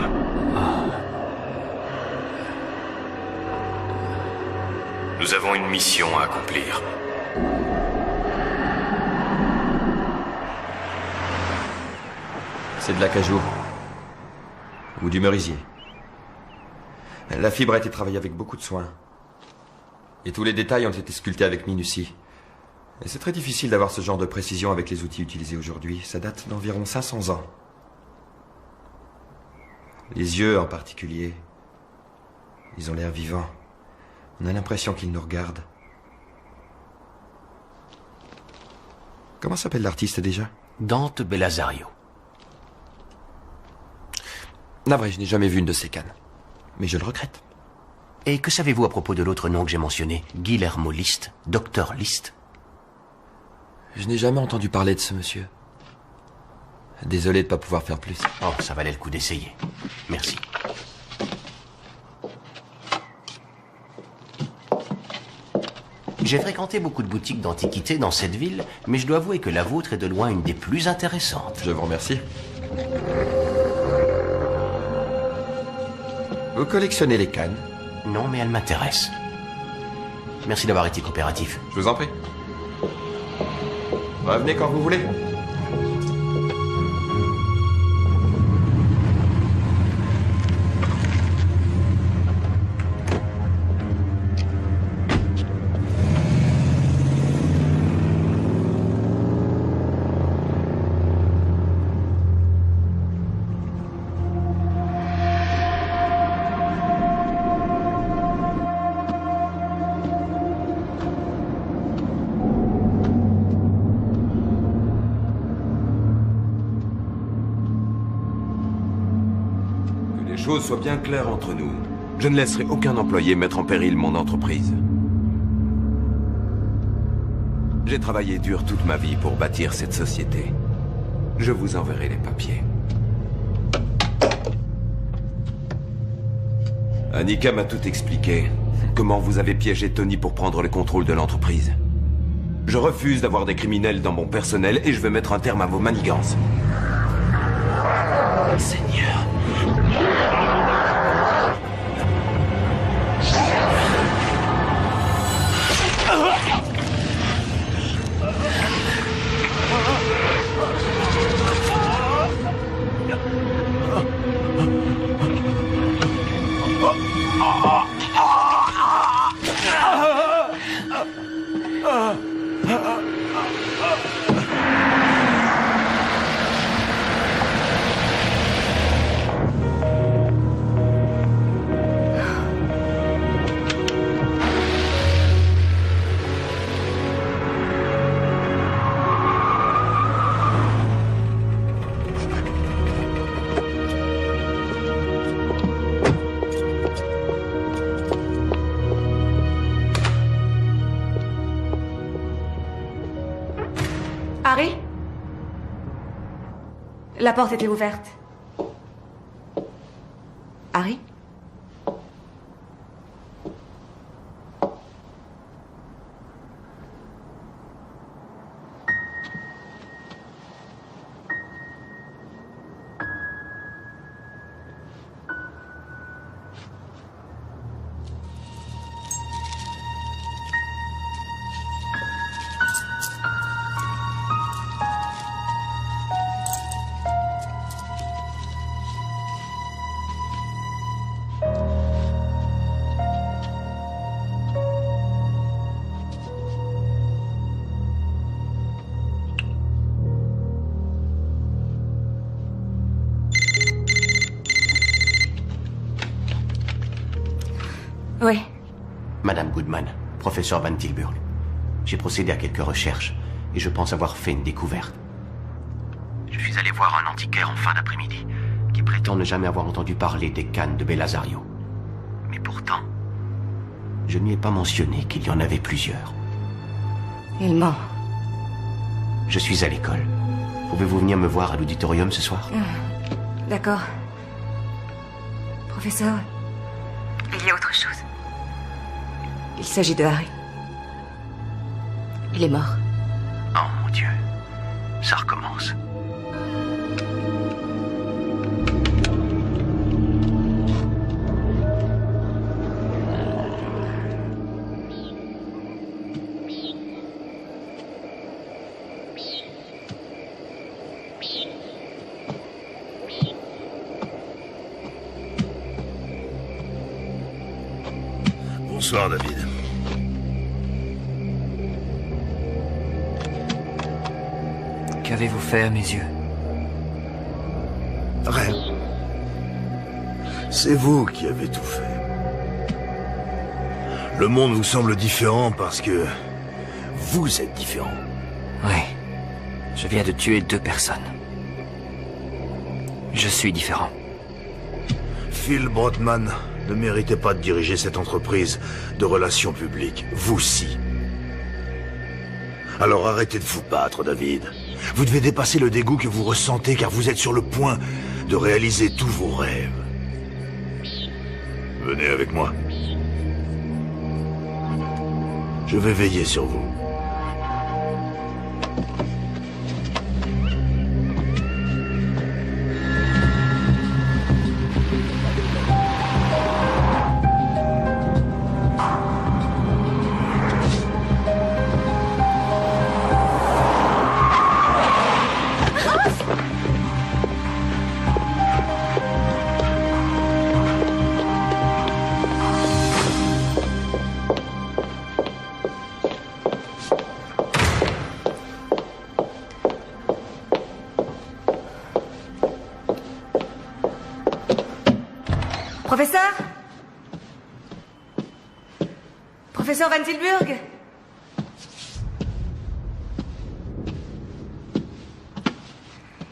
Nous avons une mission à accomplir. C'est de l'acajou. Ou du merisier. La fibre a été travaillée avec beaucoup de soin. Et tous les détails ont été sculptés avec minutie. Et c'est très difficile d'avoir ce genre de précision avec les outils utilisés aujourd'hui. Ça date d'environ 500 ans. Les yeux en particulier. Ils ont l'air vivants. On a l'impression qu'ils nous regardent. Comment s'appelle l'artiste déjà? Dante Belisario. Navré, je n'ai jamais vu une de ces cannes. Mais je le regrette. Et que savez-vous à propos de l'autre nom que j'ai mentionné? Guillermo List, Docteur List. Je n'ai jamais entendu parler de ce monsieur. Désolé de ne pas pouvoir faire plus. Oh, ça valait le coup d'essayer. Merci. J'ai fréquenté beaucoup de boutiques d'antiquités dans cette ville, mais je dois avouer que la vôtre est de loin une des plus intéressantes. Je vous remercie. Vous collectionnez les cannes? Non, mais elles m'intéressent. Merci d'avoir été coopératif. Je vous en prie. Revenez quand vous voulez. Que les choses soient bien claires entre nous. Je ne laisserai aucun employé mettre en péril mon entreprise. J'ai travaillé dur toute ma vie pour bâtir cette société. Je vous enverrai les papiers. Annika m'a tout expliqué. Comment vous avez piégé Tony pour prendre le contrôle de l'entreprise. Je refuse d'avoir des criminels dans mon personnel et je vais mettre un terme à vos manigances. Seigneur. La porte était ouverte. Harry? Oui. Madame Goodman, professeur Van Tilburg. J'ai procédé à quelques recherches et je pense avoir fait une découverte. Je suis allé voir un antiquaire en fin d'après-midi qui prétend ne jamais avoir entendu parler des cannes de Bellazario. Mais pourtant, je n'y ai pas mentionné qu'il y en avait plusieurs. Il ment. Je suis à l'école. Pouvez-vous venir me voir à l'auditorium ce soir? D'accord. Professeur, il y a autre chose. Il s'agit de Harry. Il est mort. Oh mon Dieu, ça recommence. Bonsoir, David. Qu'avez-vous fait à mes yeux? Rien. C'est vous qui avez tout fait. Le monde vous semble différent parce que vous êtes différent. Oui. Je viens de tuer 2 personnes. Je suis différent. Phil Broadman ne méritait pas de diriger cette entreprise de relations publiques. Vous si. Alors arrêtez de vous battre, David. Vous devez dépasser le dégoût que vous ressentez car vous êtes sur le point de réaliser tous vos rêves. Venez avec moi. Je vais veiller sur vous. Professeur? Professeur Van Tilburg?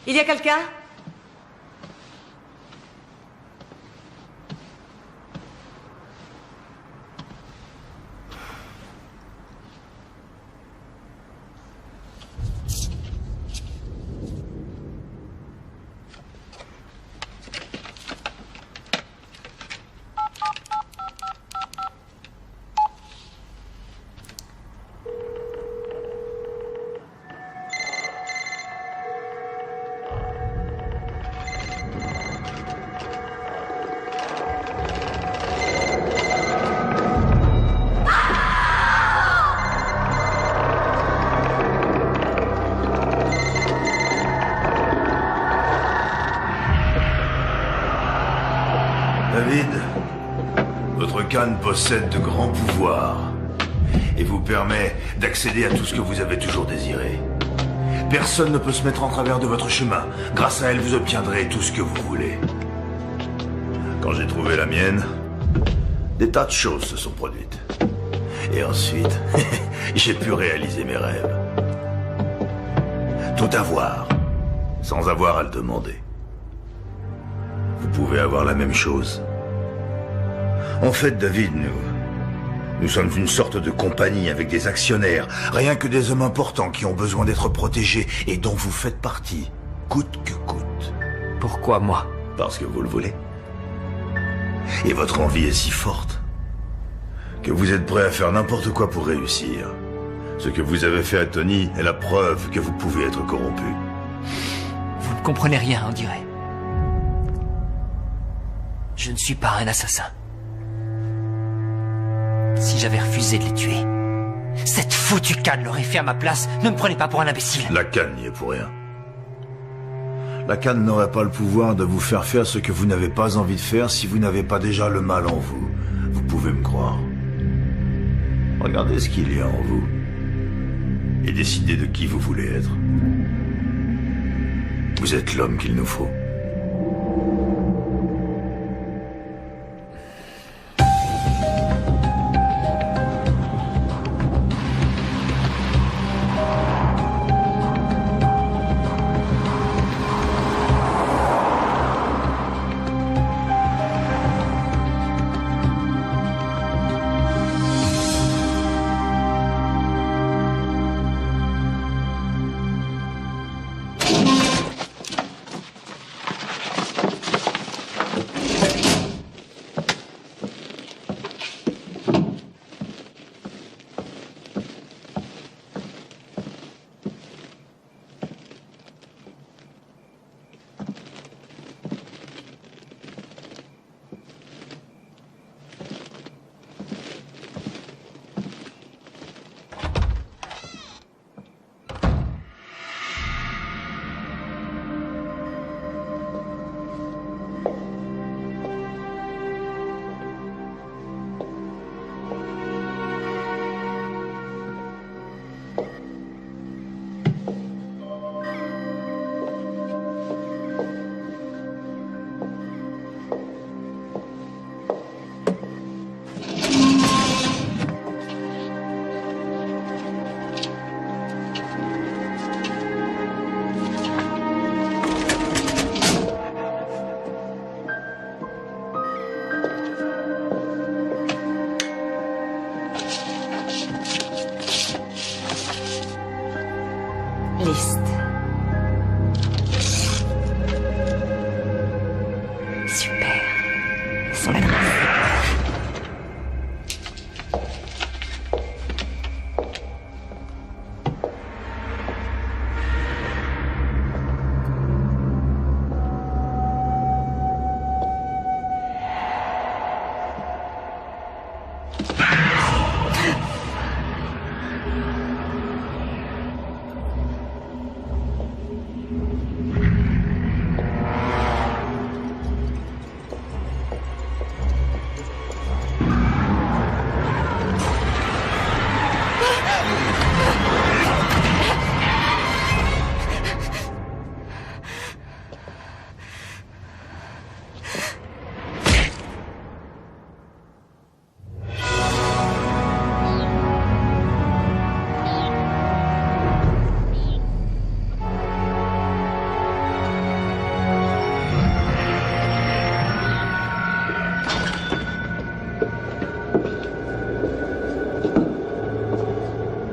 Il y a quelqu'un? David, votre canne possède de grands pouvoirs et vous permet d'accéder à tout ce que vous avez toujours désiré. Personne ne peut se mettre en travers de votre chemin. Grâce à elle, vous obtiendrez tout ce que vous voulez. Quand j'ai trouvé la mienne, des tas de choses se sont produites. Et ensuite, j'ai pu réaliser mes rêves. Tout avoir, sans avoir à le demander. Vous pouvez avoir la même chose. En fait, David, nous sommes une sorte de compagnie avec des actionnaires, rien que des hommes importants qui ont besoin d'être protégés et dont vous faites partie. coûte que coûte. Pourquoi moi? Parce que vous le voulez. Et votre envie est si forte que vous êtes prêt à faire n'importe quoi pour réussir. Ce que vous avez fait à Tony est la preuve que vous pouvez être corrompu. Vous ne comprenez rien, on dirait. Je ne suis pas un assassin. Si j'avais refusé de les tuer, cette foutue canne l'aurait fait à ma place. Ne me prenez pas pour un imbécile. La canne n'y est pour rien. La canne n'aurait pas le pouvoir de vous faire faire ce que vous n'avez pas envie de faire si vous n'avez pas déjà le mal en vous. Vous pouvez me croire. Regardez ce qu'il y a en vous. Et décidez de qui vous voulez être. Vous êtes l'homme qu'il nous faut. Liste. Super. Son adresse.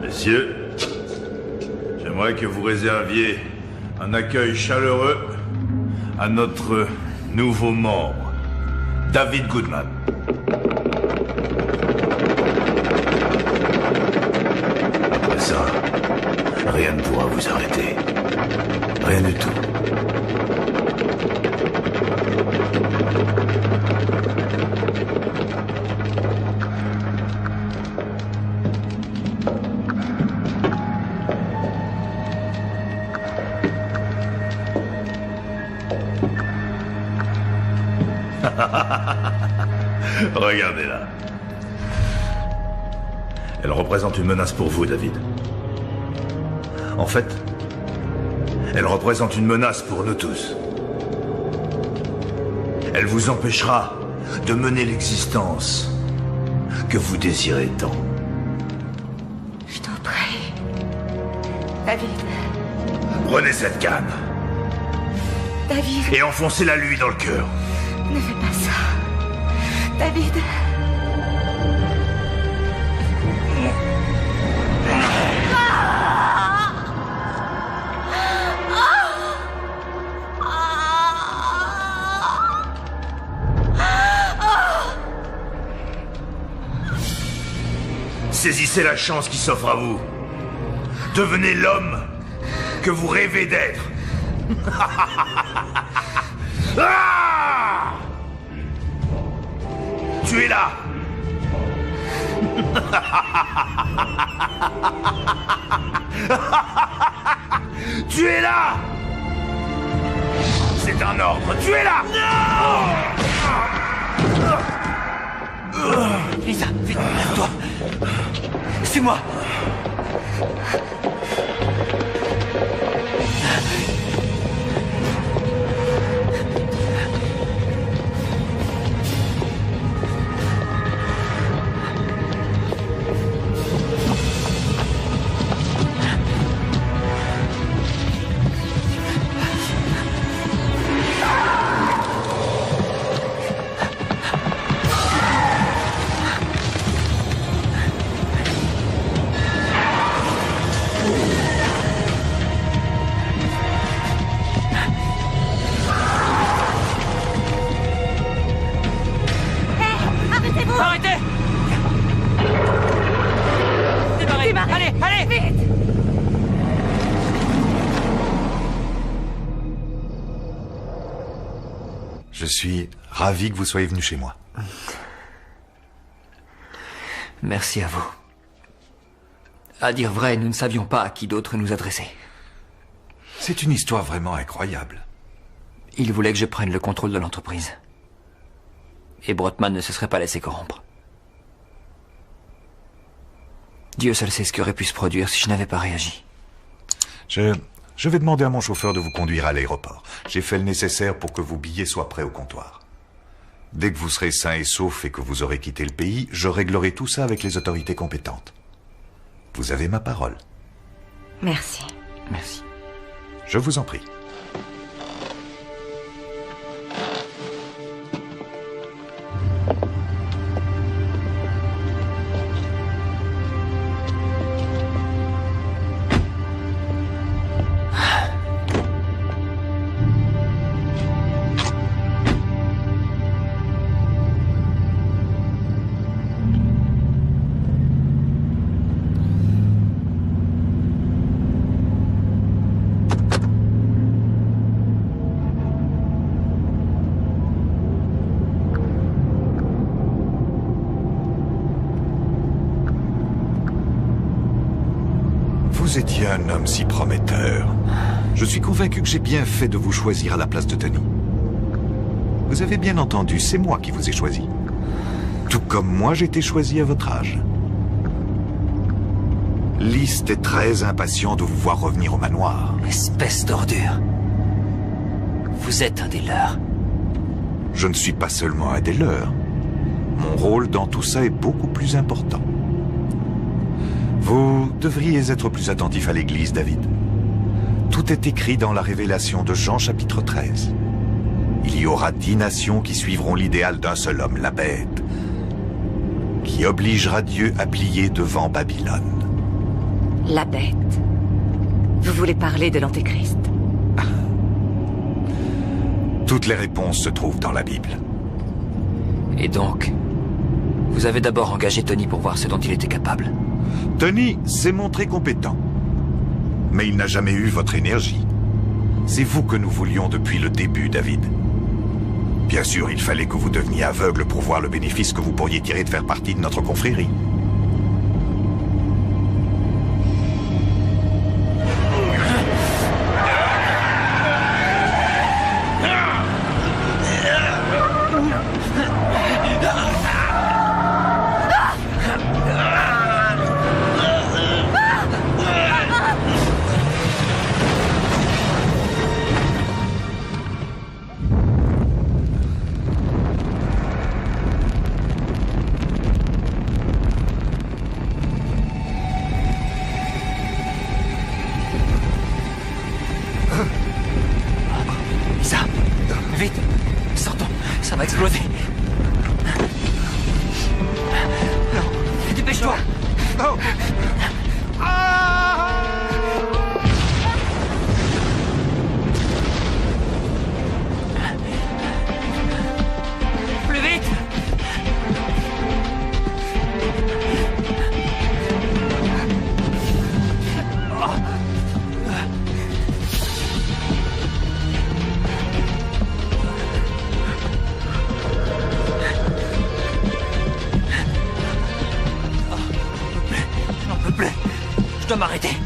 Messieurs, j'aimerais que vous réserviez un accueil chaleureux à notre nouveau membre, David Goodman. Après ça, rien ne pourra vous arrêter. Rien du tout. Regardez-la. Elle représente une menace pour vous, David. En fait, elle représente une menace pour nous tous. Elle vous empêchera de mener l'existence que vous désirez tant. Je t'en prie. David. Prenez cette canne. David. Et enfoncez-la lui dans le cœur. Ne fais pas ça. David. Saisissez la chance qui s'offre à vous. Devenez l'homme que vous rêvez d'être. Ah! Tu es là. Tu es là. C'est un ordre. Tu es là. Lisa, vite, toi. Suis-moi. Je suis ravi que vous soyez venu chez moi. Merci à vous. À dire vrai, nous ne savions pas à qui d'autre nous adresser. C'est une histoire vraiment incroyable. Il voulait que je prenne le contrôle de l'entreprise. Et Brotman ne se serait pas laissé corrompre. Dieu seul sait ce qui aurait pu se produire si je n'avais pas réagi. Je vais demander à mon chauffeur de vous conduire à l'aéroport. J'ai fait le nécessaire pour que vos billets soient prêts au comptoir. Dès que vous serez sain et sauf et que vous aurez quitté le pays, je réglerai tout ça avec les autorités compétentes. Vous avez ma parole. Merci. Merci. Je vous en prie. Vous étiez un homme si prometteur. Je suis convaincu que j'ai bien fait de vous choisir à la place de Tony. Vous avez bien entendu, c'est moi qui vous ai choisi. Tout comme moi, j'ai été choisi à votre âge. List est très impatient de vous voir revenir au manoir. Espèce d'ordure. Vous êtes un des leurs. Je ne suis pas seulement un des leurs. Mon rôle dans tout ça est beaucoup plus important. Vous devriez être plus attentif à l'église, David. Tout est écrit dans la révélation de Jean chapitre 13. Il y aura 10 nations qui suivront l'idéal d'un seul homme, la bête, qui obligera Dieu à plier devant Babylone. La bête. Vous voulez parler de l'Antéchrist? Toutes les réponses se trouvent dans la Bible. Et donc, vous avez d'abord engagé Tony pour voir ce dont il était capable. Tony s'est montré compétent. Mais il n'a jamais eu votre énergie. C'est vous que nous voulions depuis le début, David. Bien sûr, il fallait que vous deveniez aveugle pour voir le bénéfice que vous pourriez tirer de faire partie de notre confrérie. dois m'arrêter.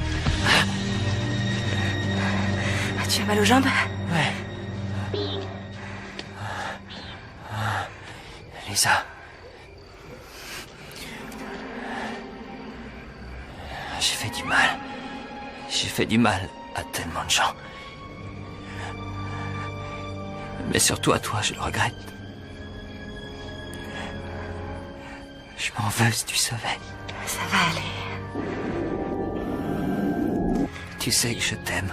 Tu as mal aux jambes? Ouais. Lisa. J'ai fait du mal. J'ai fait du mal à tellement de gens. Mais surtout à toi, je le regrette. Je m'en veux si tu savais. Ça va aller. Tu sais que je t'aime.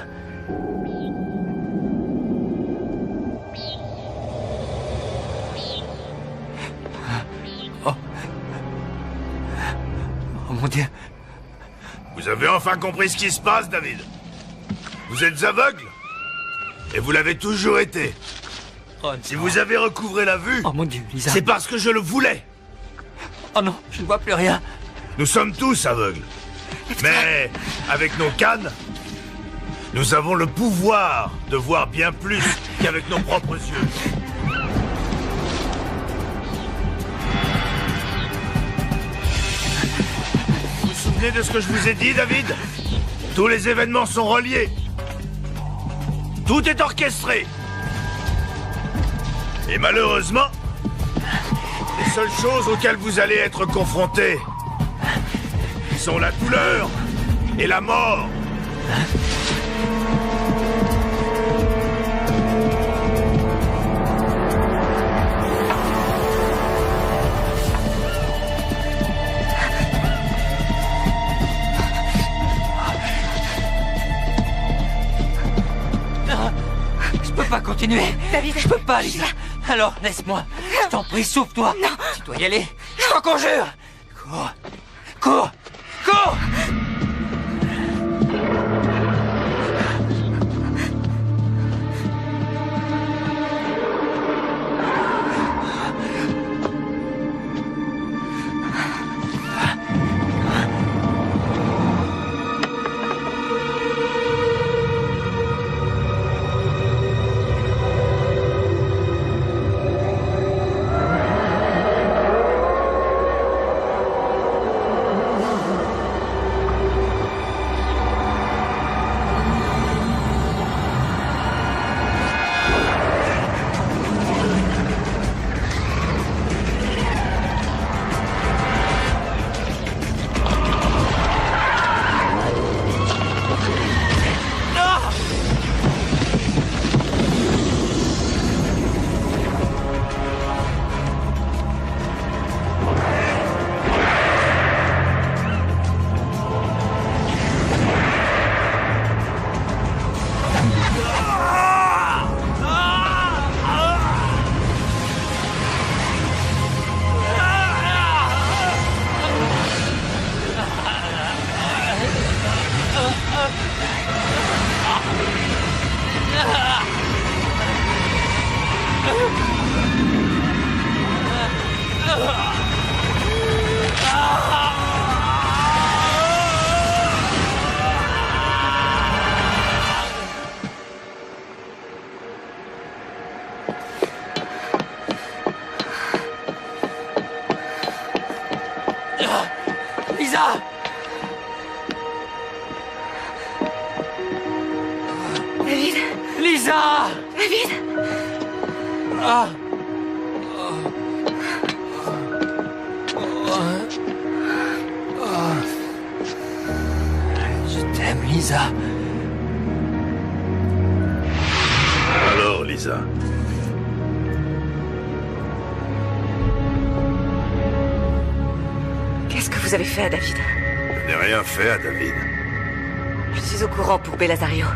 Oh. Oh mon Dieu. Vous avez enfin compris ce qui se passe, David? Vous êtes aveugle? Et vous l'avez toujours été. Oh, si vous avez recouvré la vue, oh mon Dieu, Lisa, c'est parce que je le voulais. Oh non, je ne vois plus rien. Nous sommes tous aveugles. Mais avec nos cannes, nous avons le pouvoir de voir bien plus qu'avec nos propres yeux. Vous vous souvenez de ce que je vous ai dit, David? Tous les événements sont reliés. Tout est orchestré. Et malheureusement, les seules choses auxquelles vous allez être confrontés sont la douleur et la mort. Je peux pas continuer. David, je peux pas, Lisa. Alors, laisse-moi. Je t'en prie, souffle-toi. Non. Tu dois y aller. Je t'en conjure. Cours. Cours. Cours. Lisa! David! Lisa! David! Ah! Je t'aime, Lisa. Alors, Lisa? Qu'est-ce que vous avez fait à David? Je n'ai rien fait à David. Je suis au courant pour Belazario.